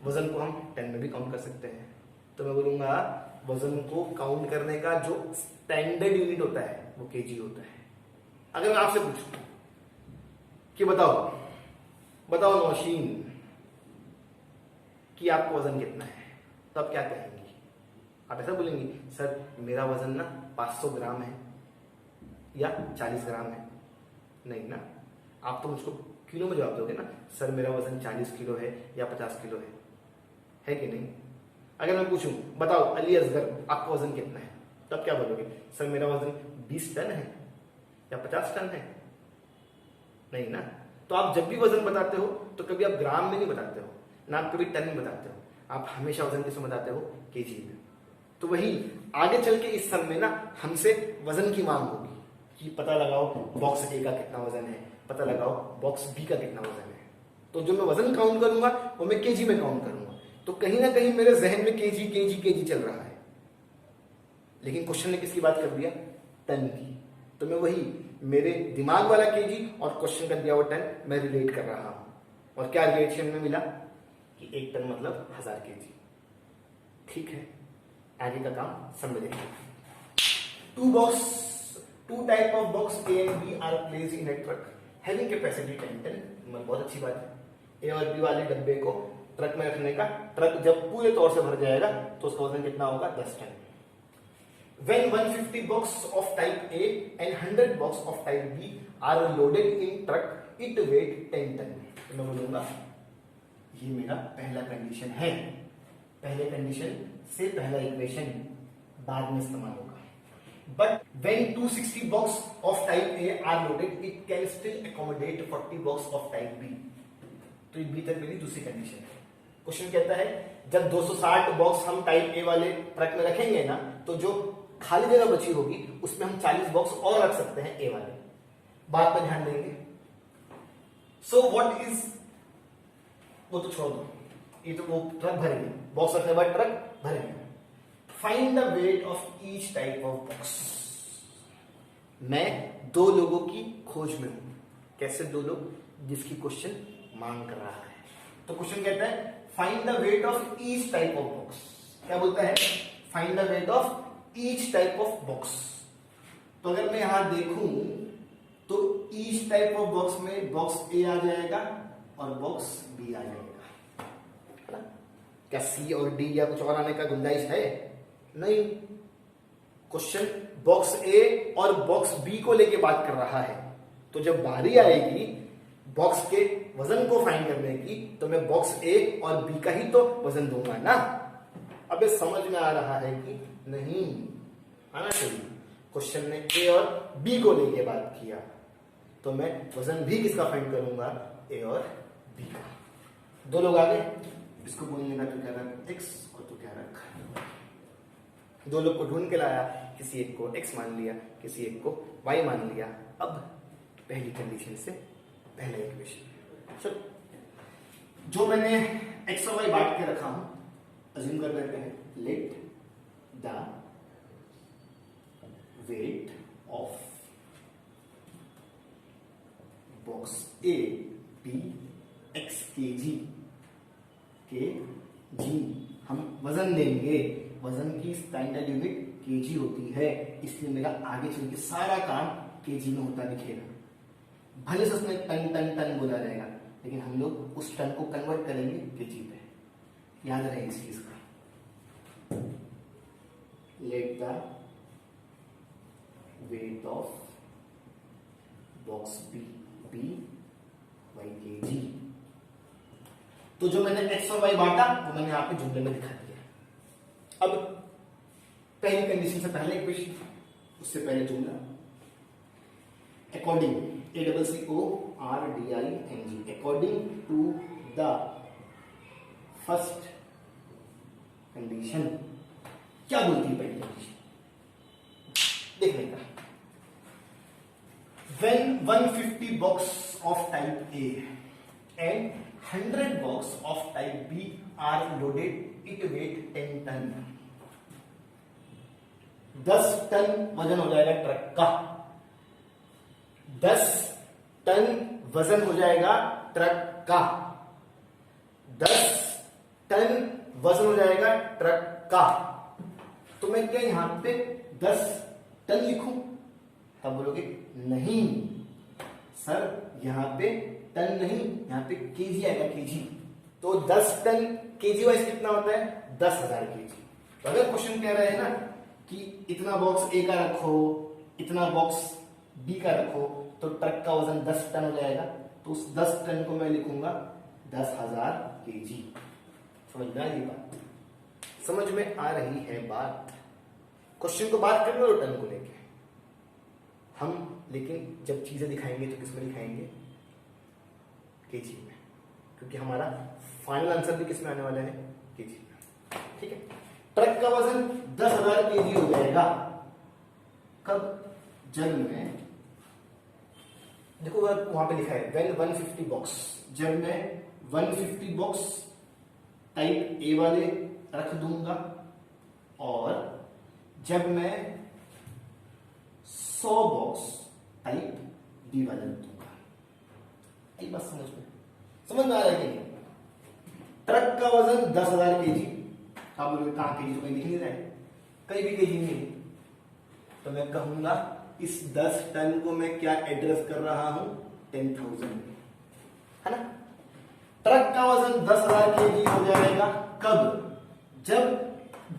वजन को हम टन में भी काउंट कर सकते हैं। तो मैं बोलूंगा वजन को काउंट करने का जो स्टैंडर्ड यूनिट होता है वो केजी होता है। अगर मैं आपसे पूछूं कि बताओ नौशीन कि आपका वजन कितना है, तो आप क्या कहेंगी? आप ऐसा बोलेंगी सर मेरा वजन ना 500 ग्राम है या 40 ग्राम है? नहीं ना, आप तो मुझको किलो में जवाब दोगे ना, सर मेरा वजन 40 किलो है या 50 किलो है कि नहीं? अगर मैं पूछूं बताओ अली असगर आपका वजन कितना है, तो आप क्या बोलोगे? सर मेरा वजन 20 टन है या 50 टन है? नहीं ना। तो आप जब भी वजन बताते हो तो कभी आप ग्राम में नहीं बताते हो ना, आप कभी टन में बताते हो, आप हमेशा वजन किसमें बताते हो? केजी में। तो वही आगे चल के इस सम में ना हमसे वजन की मांग होगी कि पता लगाओ बॉक्स ए का कितना वजन है, पता लगाओ बॉक्स बी का कितना वजन है। तो जो मैं वजन काउंट करूंगा वो मैं केजी में काउंट करूंगा। तो कहीं ना कहीं मेरे जहन में केजी केजी केजी चल रहा है, लेकिन क्वेश्चन ने किसकी बात कर दिया? टन की। तो मैं वही मेरे दिमाग वाला केजी और क्वेश्चन का दिया हुआ टन मैं रिलेट कर रहा हूं, और क्या रिलेशन में मिला कि 1 टन मतलब 1000 केजी। ठीक है, आगे का काम समझ लेंगे। Two type of box A and B are placed in a truck having capacity 10 ton. बहुत अच्छी बात है। ए और बी वाले डब्बे को ट्रक में रखने का, ट्रक जब पूरे तौर से भर जाएगा तो उसका वजन कितना होगा? 10 ton. When 150 box of type A and 100 box of type B are loaded in truck, it weight 10 ton। तो मैं बोलूंगा ये मेरा पहला कंडीशन है। पहले कंडीशन से पहला इक्वेशन बाद में इस्तेमाल होगा। But when 260 box of type A are loaded, it can still accommodate 40 box of type B। तो ये B तक मेरी दूसरी कंडीशन है। क्वेश्चन कहता है जब 260 बॉक्स हम टाइप ए वाले ट्रक में रखेंगे ना, तो जो खाली जगह बची होगी उसमें हम 40 बॉक्स और रख सकते हैं ए वाले। बात पर ध्यान देंगे। सो व्हाट इज, वो तो छोड़ दो, ये तो वो ट्रक भर गया, बॉक्स रखने के बाद ट्रक भर गया। Find the weight of each type of box. मैं 2 लोगों की खोज में हूं। कैसे 2 लोग? जिसकी क्वेश्चन मांग कर रहा है। तो क्वेश्चन कहता है find the weight of each type of box. क्या बोलता है? Find the weight of each type of box. तो अगर मैं यहां देखूं तो ईच टाइप ऑफ बॉक्स में बॉक्स ए आ जाएगा और बॉक्स बी आ जाएगा। क्या सी और डी या कुछ और आने का गुंजाइश है? नहीं। क्वेश्चन बॉक्स ए और बॉक्स बी को लेके बात कर रहा है। तो जब बारी आएगी बॉक्स के वजन को फाइंड करने की, तो मैं बॉक्स ए और बी का ही तो वजन दूंगा ना। अबे समझ में आ रहा है कि नहीं? आना चाहिए। क्वेश्चन ने ए और बी को लेके बात किया, तो मैं वजन भी किसका फाइंड करूंगा? ए और बी का। 2 लोग आगे, इसको बोलने का तो क्या रख, एक्स को तो क्या रख। 2 लोग को ढूंढ के लाया, किसी एक को एक्स मान लिया, किसी एक को वाई मान लिया। अब पहली कंडीशन से पहला इक्वेशन, चलो जो मैंने एक्स और वाई बांट के रखा हूं, अज्यूम कर लेते हैं, let the weight of box A B x kg के जी, हम वजन देंगे, वजन की स्टैंडर्ड यूनिट केजी होती है, इसलिए मेरा आगे चल के सारा काम केजी में होता दिखेगा। भले से उसमें टन टन टन बोला जाएगा, लेकिन हम लोग उस टन को कन्वर्ट करेंगे केजी पे। याद रहे इस चीज का। Let the weight of box B be y kg. तो जो मैंने एक्स और वाई बांटा वो मैंने यहाँ पे जुमले में दिखा दिया। अब पहली कंडीशन से पहले इक्वेशन, उससे पहले जुमला। According ACCORDING according to the first condition, क्या बोलती है पहली कंडीशन देखने का। When 150 box of type A and 100 box of type B are loaded, it weight 10 ton। 10 ton वजन हो जाएगा ट्रक का। 10 टन वजन हो जाएगा ट्रक का। 10 टन वजन हो जाएगा ट्रक का। तो मैं क्या यहां पे 10 टन लिखूं? तब बोलोगे नहीं सर, यहां पे टन नहीं, यहां पे केजी आएगा, केजी। तो 10 टन केजी वाइज कितना होता है? 10,000 केजी। तो अगर क्वेश्चन कह रहे हैं ना कि इतना बॉक्स ए का रखो, इतना बॉक्स बी का रखो, तो ट्रक का वजन 10 टन हो जाएगा। तो उस 10 टन को मैं लिखूंगा 10,000 केजी। समझ में आ रही बात? समझ में आ रही है बात? क्वेश्चन को बात करना लो टन को लेके हम, लेकिन जब चीजें दिखाएंगे तो किसमें दिखाएंगे? केजी में, क्योंकि हमारा फाइनल आंसर भी किसमें आने वाला है? केजी में। ठीक है, ट्रक का वजन 10,000 केजी हो जाएगा कब? जब मैं, देखो वहां पे लिखा है वेन 150 बॉक्स, जब मैं 150 बॉक्स टाइप ए वाले रख दूंगा और जब मैं 100 बॉक्स टाइप बी वाले रख दूंगा। एक बात समझ में आ रहा है कि नहीं? ट्रक का वजन 10,000 केजी। आप बोलोगे कहां केजी? तो कहीं दिख नहीं रहा है, कहीं भी केजी नहीं है। तो मैं कहूंगा इस 10 टन को मैं क्या एड्रेस कर रहा हूं? 10,000, है ना। ट्रक का वजन 10,000 केजी हो जाएगा कब? जब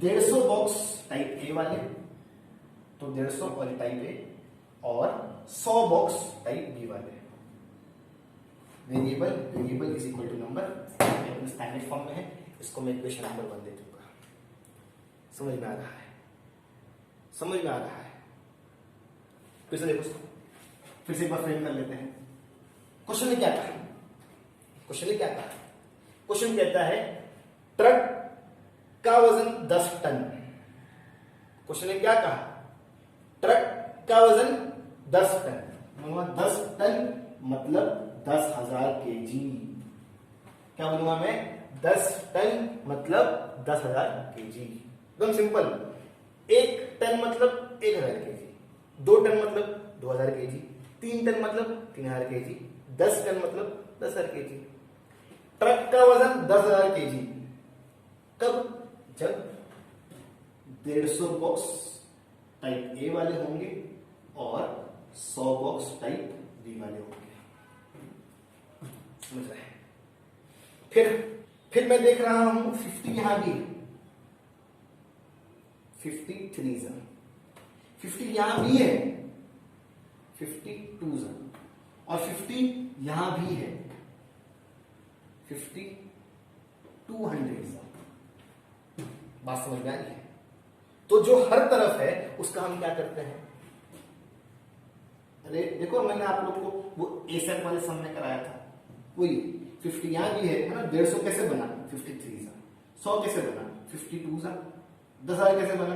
150 बॉक्स टाइप ए वाले, तो 150 वाले टाइप ए और 100 बॉक्स टाइप बी वाले। Variable is equal to number, standard form में है, इसको मैं इक्वेशन नंबर 1 दे दूंगा। समझ में आ रहा है? समझ में आ रहा है? फिर से देखो उसको, फिर से एक बार फ्रेम कर लेते हैं। क्वेश्चन ने क्या कहा? क्वेश्चन ने क्या कहा? क्वेश्चन कहता है ट्रक का वजन 10 टन। क्वेश्चन ने क्या कहा? ट्रक का वजन 10 टन। 10 टन मतलब 10,000 केजी। क्या बोलूंगा मैं? 10 टन मतलब 10,000 केजी। एकदम सिंपल। 1 टन मतलब 1,000 केजी, 2 टन मतलब 2,000 केजी, 3 टन मतलब 3,000 केजी, 10 टन मतलब 10,000 केजी। ट्रक का वजन 10,000 केजी कब? जब 150 बॉक्स टाइप ए वाले होंगे और 100 बॉक्स टाइप बी वाले होंगे। समझ रहे हैं? फिर मैं देख रहा हूं 50 यहां भी, 53 50 यहां भी है, 52 और 50 यहां भी है, 50 200। बात समझ में आ रही है? तो जो हर तरफ है उसका हम क्या करते हैं? अरे देखो, मैंने आप लोग को वो ए सेट वाले सम में कराया था, वही 50 यहां भी है ना। 150 कैसे बना? 53 100 कैसे बना? 52 10,000 कैसे बना?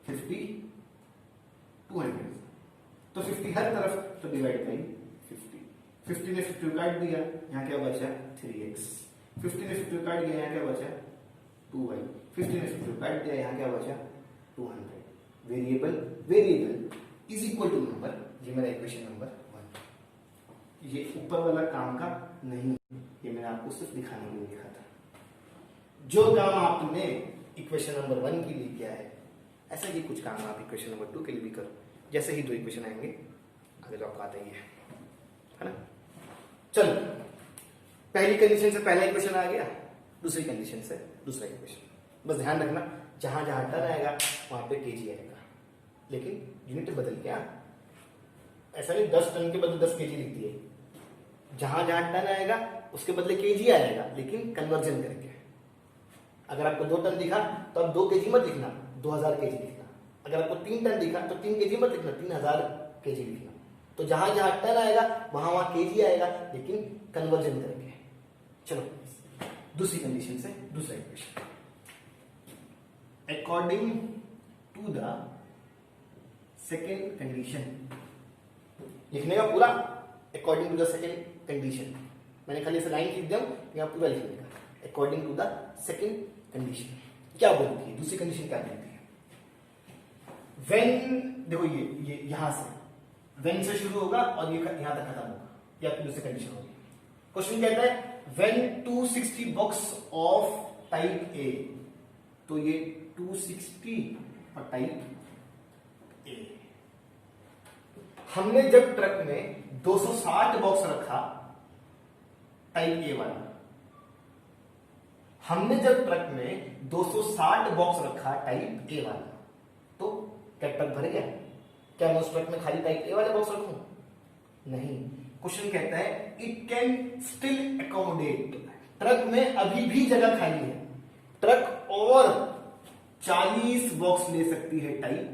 50 200। तो 50 हर तरफ, तो डिवाइड बाई 50। 50 ने 50 काट दिया, यहां क्या बचा? 3x। 50 ने 50 काट दिया, यहां क्या बचा? 2y। 50 ने 50 काट दिया, यहां क्या बचा? 200। Variable is equal to number. ये मेरा इक्वेशन नंबर 1। ये ऊपर वाला काम का नहीं है। ये मैंने आपको सिर्फ दिखाने के लिए लिखा था। जो काम आपने इक्वेशन नंबर 1 के लिए किया है, ऐसा ही कुछ काम आप इक्वेशन नंबर 2 के लिए भी करो। जैसे ही 2 इक्वेशन आएंगे आगे तो आपको आता ही है ना। चलो, पहली कंडीशन से पहला इक्वेशन आ गया, दूसरी कंडीशन से दूसरा इक्वेशन। बस ध्यान रखना, जहां जहां टन आएगा वहां पे केजी आएगा, लेकिन यूनिट बदल गया। ऐसा नहीं 10 टन के बदले 10 केजी लिख दिए। जहां जहां टन आएगा उसके बदले केजी आएगा, लेकिन कन्वर्जन करके। अगर आपको 2 टन दिखा तो आप 2 केजी मत लिखना, 2000 केजी लिखना। अगर आपको 3 टन दिखा तो 3 केजी मत लिखना, 3000 केजी लिखना। तो जहां जहां टन आएगा वहां वहां केजी आएगा, लेकिन कन्वर्जन करके। चलो, दूसरी कंडीशन से दूसरा equation. According to the second condition, लिखने का पूरा according to the second condition. मैंने खाली ऐसे लाइन लिख दिया, यहाँ पूरा लिखने का according to the second condition. क्या बोलती है दूसरी कंडीशन, क्या बोलती है? व्हेन, देखो ये यहां से व्हेन से शुरू होगा और ये यहां तक खत्म होगा, या फिर दूसरी कंडीशन होगी। क्वेश्चन कहता है when 260 box of type A, तो ये 260 और टाइप ए। हमने जब ट्रक में 260 बॉक्स रखा टाइप ए वाला, हमने जब ट्रक में 260 बॉक्स रखा टाइप ए वाला, तो क्या ट्रक भर गया? क्या मैं उस ट्रक में खाली टाइप ए वाले बॉक्स रखूं? नहीं। क्वेश्चन कहता है it can still accommodate, truck में अभी भी जगह खाली है, ट्रक और 40 बॉक्स ले सकती है टाइप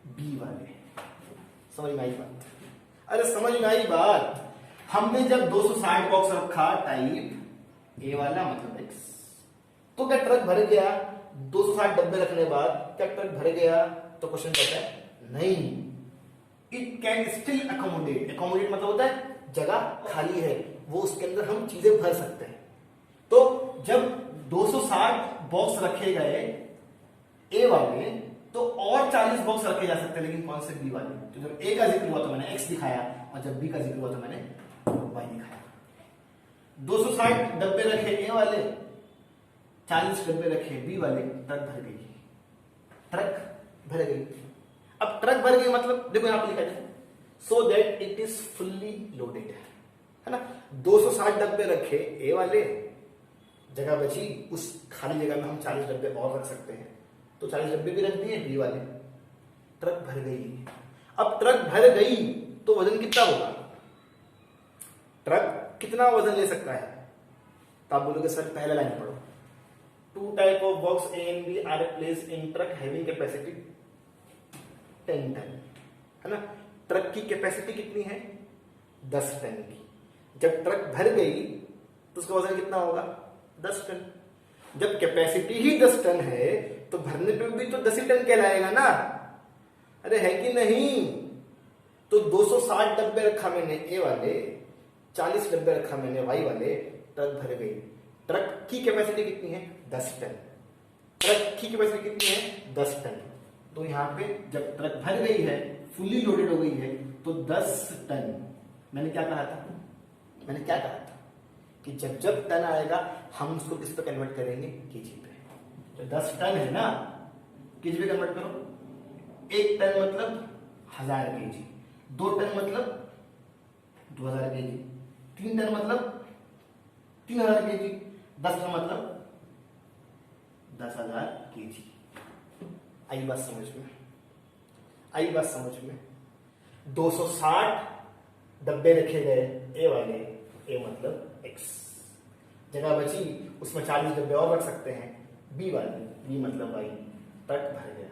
बी वाले। समझ में आई बात? अरे समझ में आई बात। हमने जब 260 बॉक्स रखा टाइप ए वाला, मतलब एक्स, तो क्या ट्रक भर गया? 260 डब्बे रखने के बाद क्या ट्रक भर गया? तो क्वेश्चन कहता है नहीं, it can still accommodate. Accommodate मतलब होता है जगह खाली है, वो उसके अंदर हम चीजें भर सकते हैं। तो जब 260 बॉक्स रखे गए ए वाले, तो और 40 बॉक्स रखे जा सकते हैं, लेकिन कौन से? बी वाले। तो जब ए का जिक्र हुआ तो मैंने एक्स दिखाया, और जब बी का जिक्र हुआ तो मैंने वाई दिखाया। 260 डब्बे रखे ए वाले, 40 डब्बे रखे बी वाले, ट्रक भर गई। ट्रक भर गई। अब ट्रक भर गई मतलब देखो यहां पर लिखा है so that it is fully loaded, है ना। 260 डब्बे रखे ए वाले, जगह बची, उस खाली जगह में हम 40 डब्बे और रख सकते हैं, तो 40 डब्बे भी रख दिए बी वाले। ट्रक भर गई। अब ट्रक भर गई तो वजन कितना होगा? ट्रक कितना वजन ले सकता है? तो आप बोलोगे सर पहला लाइन पढ़ो, 2 type of box A and B are placed in truck having capacity 10 ton, है ना। ट्रक की कैपेसिटी कितनी है? 10 टन की। जब ट्रक भर गई तो उसका वजन कितना होगा? 10 टन। जब कैपेसिटी ही 10 टन है तो भरने पे भी तो 10 ही टन कहलाएगा ना। अरे है कि नहीं? तो 260 डब्बे रखा मैंने ए वाले, 40 डब्बे रखा मैंने वाई वाले, ट्रक भर गई। ट्रक की कैपेसिटी कितनी है? 10 टन। ट्रक की कैपेसिटी कितनी है? 10 टन। तो यहां पे जब ट्रक भर गई है, फुली लोडेड हो गई है, तो 10 टन। मैंने क्या कहा था? मैंने क्या कहा था कि जब जब टन आएगा हम उसको किस पे कन्वर्ट करेंगे? केजी पे। तो 10 टन है ना, केजी पे कन्वर्ट करो। 1 टन मतलब 1000 केजी, 2 टन मतलब 2000 केजी, 3 टन मतलब 3000 केजी, 10 टन मतलब 10,000 केजी। आई बात समझ में? आई बात समझ में? 260 डब्बे रखे गए ए वाले, ए मतलब एक्स, जगह बची उसमें 40 डब्बे और रख सकते हैं बी वाले, बी मतलब वाई। ट्रक भर गया।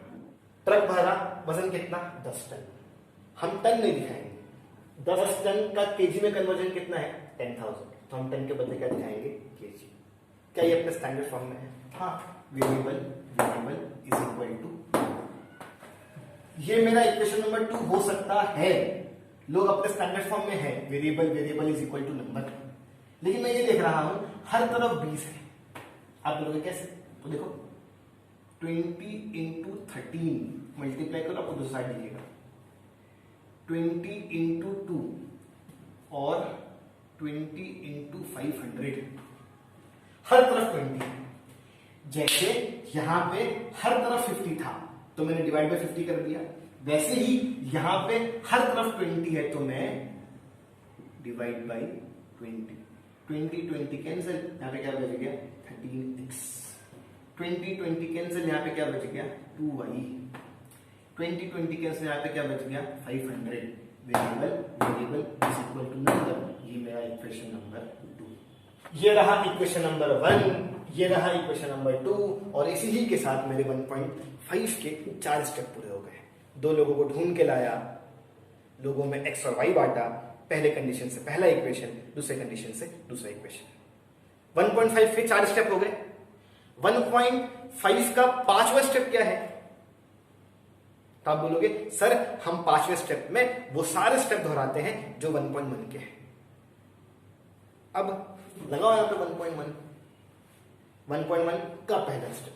ट्रक भरा, वजन कितना? 10 टन। हम टन नहीं दिखाएंगे, 10 टन का केजी में कन्वर्जन कितना है? 10,000। तो हम टन के बदले क्या दिखाएंगे? केजी। क्या ये अपने स्टैंडर्ड फॉर्म में है? हाँ, वेरिएबल इज इक्वल टू, ये मेरा इक्वेशन नंबर 2 हो सकता है। लोग अपने स्टैंडर्ड फॉर्म में है, variable is equal to number. लेकिन मैं ये देख रहा हूं हर तरफ 20 है। आप बोलोगे कैसे? तो देखो 20 इंटू 13 मल्टीप्लाई करो, आपको 260 दिखेगा। 20 इंटू 2 और 20 इंटू 500, हर तरफ 20। जैसे यहां पे हर तरफ 50 था तो मैंने डिवाइड बाय 50 कर दिया, वैसे ही यहां पे हर तरफ 20 है तो मैं डिवाइड बाय 20। 20 कैंसिल, यहां पे क्या बच गया 13x। 20 कैंसिल, यहां पे क्या बच गया 2y। 20 कैंसिल, यहां पे क्या बच गया 500। Variable is equal to number. ये मेरा इक्वेशन नंबर 2। ये रहा इक्वेशन नंबर 1, ये रहा इक्वेशन नंबर 2, और इसी ही के साथ मेरे 1.5 के 4 स्टेप पूरे हो गए। 2 लोगों को ढूंढ के लाया, लोगों में x और y बांटा, पहले कंडीशन से पहला इक्वेशन, दूसरे कंडीशन से दूसरा इक्वेशन। 1.5 के 4 स्टेप हो गए। 1.5 का 5वां स्टेप क्या है? तो आप बोलोगे सर हम 5वें स्टेप में वो सारे स्टेप दोहराते हैं जो 1.1 के हैं। अब लगाओ यहां पे 1.1। 1.1 का पहला स्टेप,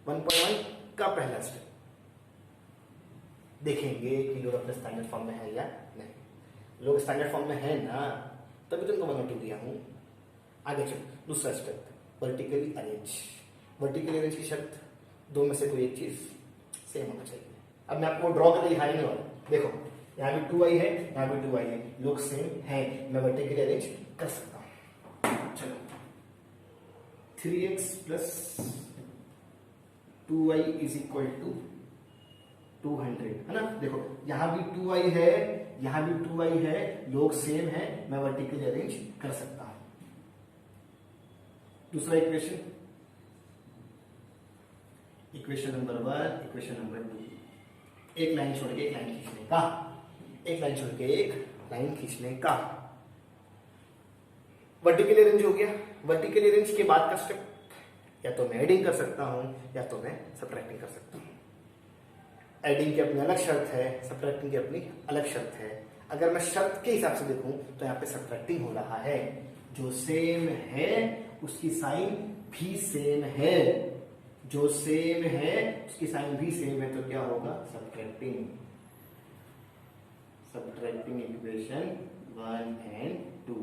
1.1 का पहला स्टेप देखेंगे कि लोग अपने स्टैंडर्ड फॉर्म में है या नहीं। लोग स्टैंडर्ड फॉर्म में है ना, तभी तुमको 1 और 2 दिया हूं। आगे चलो, दूसरा step vertically arrange. Vertically arrange की शर्त, दो में से कोई एक चीज सेम होना चाहिए। अब मैं आपको ड्रॉ करके दिखाई नहीं वाला, देखो यहाँ भी 2y है, यहाँ भी 2y है, लोग सेम है, मैं वर्टिकली अरेंज कर सकता हूं। चलो 3x plus 2y is equal to 200, है ना। देखो यहां भी 2y है, यहां भी 2y है, लोग सेम है, मैं वर्टिकली अरेंज कर सकता हूं। दूसरा इक्वेशन नंबर 1, इक्वेशन नंबर 2। एक लाइन छोड़ के एक लाइन खींचने का, एक लाइन छोड़ के एक लाइन खींचने का। वर्टिकली अरेंज हो गया। वर्टिकली अरेंज के बाद का स्टेप, या तो मैं एडिंग कर सकता हूं या तो मैं सब्ट्रैक्टिंग कर सकता हूं। एडिंग की अपनी अलग शर्त है, सब्ट्रैक्टिंग की अपनी अलग शर्त है। अगर मैं शर्त के हिसाब से देखूं तो यहाँ पे सब्ट्रैक्टिंग हो रहा है, जो सेम है उसकी साइन भी सेम है, जो सेम है उसकी साइन भी सेम है, तो क्या होगा subtracting. Subtracting equation 1 and 2।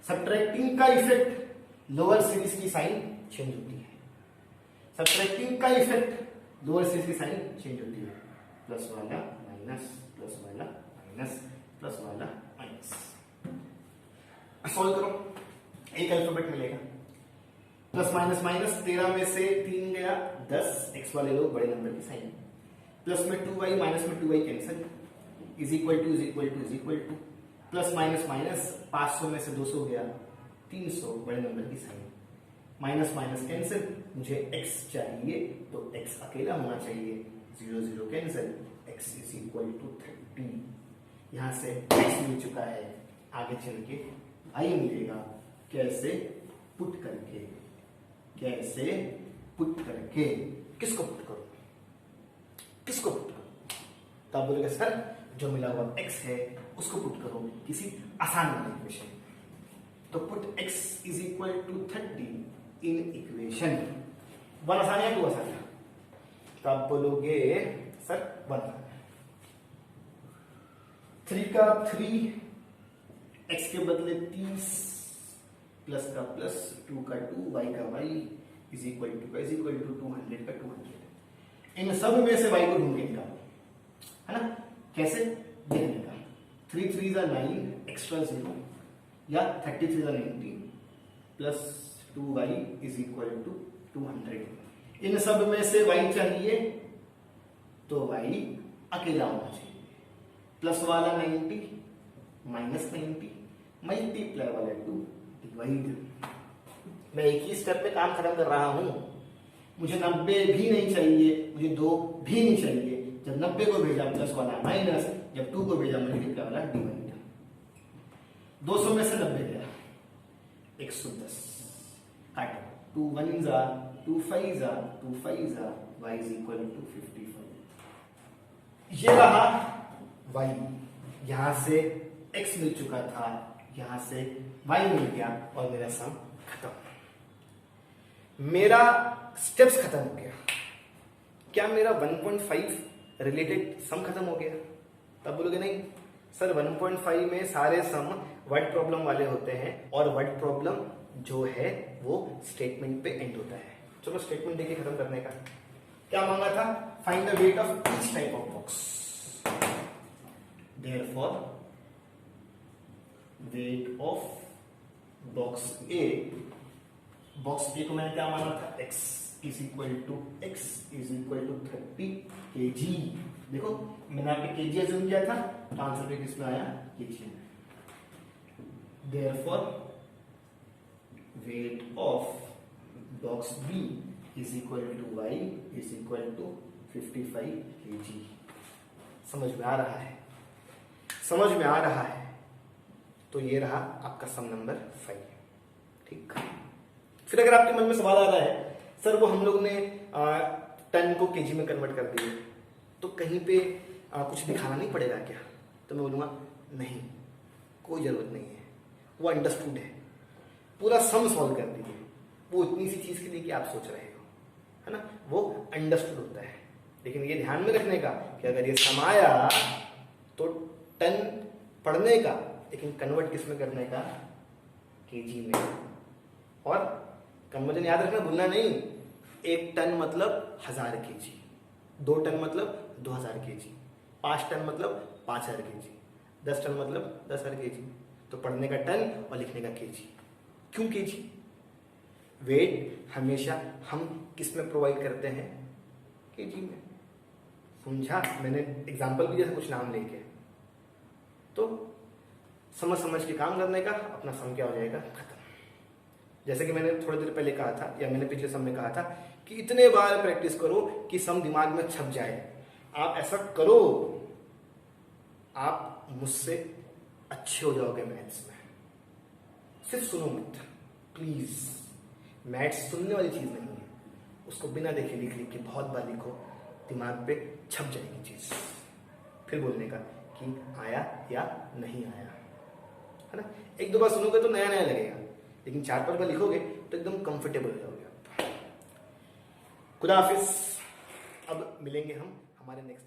Subtracting का इफेक्ट लोअर सीरीज की साइन चेंज होती है। सब्ट्रैक्टिंग का इफेक्ट लोअर सीरीज की साइन चेंज होती है। प्लस वाला माइनस, प्लस वाला माइनस, प्लस वाला माइनस। सॉल्व करो, एक अल्फाबेट मिलेगा। प्लस माइनस माइनस, 13 में से 3 गया 10, एक्स वाले लोग बड़े नंबर की साइन। प्लस में 2y, माइनस में 2y cancel, is equal to is equal to is equal to. Plus minus minus, 500 में से 200 गया 300, बड़े नंबर की साइन। माइनस माइनस कैंसिल, मुझे x चाहिए तो x अकेला होना चाहिए, 0 0 cancel, x is equal to 30। यहां से x मिल चुका है, आगे चल के y मिलेगा। कैसे? पुट करके। कैसे? पुट करके। किसको पुट करो? किसको पुट करो? तो आप बोलेंगे सर जो मिला हुआ x है उसको पुट करो किसी आसान वाले इक्वेशन। तो put x is equal to 30 in equation 1। आसान है 2 आसान है? तो आप बोलोगे सर 1। 3 का 3, x के बदले 30, प्लस का प्लस, 2 का 2, y का y, is equal to is equal to 200 का 200। इन सब में से y को ढूंढ के निकालो, है ना। कैसे? देखने का 3 3 9 एक्स्ट्रा 0, या 33 90, plus 2y is equal to 200। इन सब में से y चाहिए तो y अकेला होना चाहिए। प्लस वाला 90, माइनस 90, मल्टीप्लाई वाला 2, डिवाइड। मैं एक ही स्टेप पे काम खत्म कर रहा हूं। मुझे 90 भी नहीं चाहिए, मुझे 2 भी नहीं चाहिए। जब 90 को भेजा प्लस वाला माइनस, जब 2 को भेजा मल्टीप्लाई वाला डिवाइड। 200 में से 90 गया 110, काटो। 2 1 जा, 2 5 जा, 2 5 जा, y इज इक्वल टू 55। ये रहा y। यहां से x मिल चुका था, यहां से y मिल गया, और मेरा सम खत्म। मेरा स्टेप्स खत्म हो गया। क्या मेरा 1.5 रिलेटेड सम खत्म हो गया? तब बोलोगे नहीं, सर 1.5 में सारे सम वर्ड प्रॉब्लम वाले होते हैं और वर्ड प्रॉब्लम जो है वो स्टेटमेंट पे एंड होता है। चलो स्टेटमेंट देखिए खत्म करने का। क्या मांगा था? Find the weight of each type of box. Therefore weight of box A, box A को मैंने क्या माना था? x is equal to 30 kg। देखो मैंने आपके kg अज्यूम किया था तो आंसर पे किसमें आया? kg। Therefore weight of box B is equal to y is equal to 55 kg। समझ में आ रहा है? समझ में आ रहा है? तो ये रहा आपका सम नंबर 5। ठीक। फिर अगर आपके मन में सवाल आ रहा है सर वो हम लोग ने टन को केजी में कन्वर्ट कर दिए तो कहीं पे कुछ दिखाना नहीं पड़ेगा क्या? तो मैं बोलूँगा नहीं, कोई ज़रूरत नहीं है, वो अंडरस्टूड है। पूरा सम सॉल्व कर दीजिए, वो इतनी सी चीज़ के लिए कि आप सोच रहे हो, है ना, वो अंडरस्टूड होता है। लेकिन ये ध्यान में रखने का कि अगर ये सम आया तो टन पढ़ने का, लेकिन कन्वर्ट किस में करने का? केजी में। और कन्वर्जन याद रखना, भूलना नहीं। 1 टन मतलब 1000 kg, 2 टन मतलब 2000 kg, 5 टन मतलब 5000 kg, 10 टन मतलब 10,000 kg। तो पढ़ने का टन और लिखने का केजी। क्यों केजी? वेट हमेशा हम किस में प्रोवाइड करते हैं? केजी में। समझा? मैंने एग्जाम्पल भी जैसे कुछ नाम लेके, तो समझ समझ के काम करने का, अपना सम क्या हो जाएगा? खत्म। जैसे कि मैंने थोड़ी देर पहले कहा था, या मैंने पिछले सम में कहा था कि इतने बार प्रैक्टिस करो कि सम दिमाग में छप जाए। आप ऐसा करो, आप मुझसे अच्छे हो जाओगे मैथ्स में। सिर्फ सुनो मत प्लीज। मैथ्स सुनने वाली चीज नहीं है, उसको बिना देखे लिख लिख के बहुत बार लिखो, दिमाग पे छप जाएगी चीज। फिर बोलने का कि आया या नहीं आया, है ना। 1-2 बार सुनोगे तो नया नया लगेगा, लेकिन 4-5 बार लिखोगे तो एकदम कंफर्टेबल हो जाओगे आप। खुदा हाफिज। अब मिलेंगे हम हमारे नेक्स्ट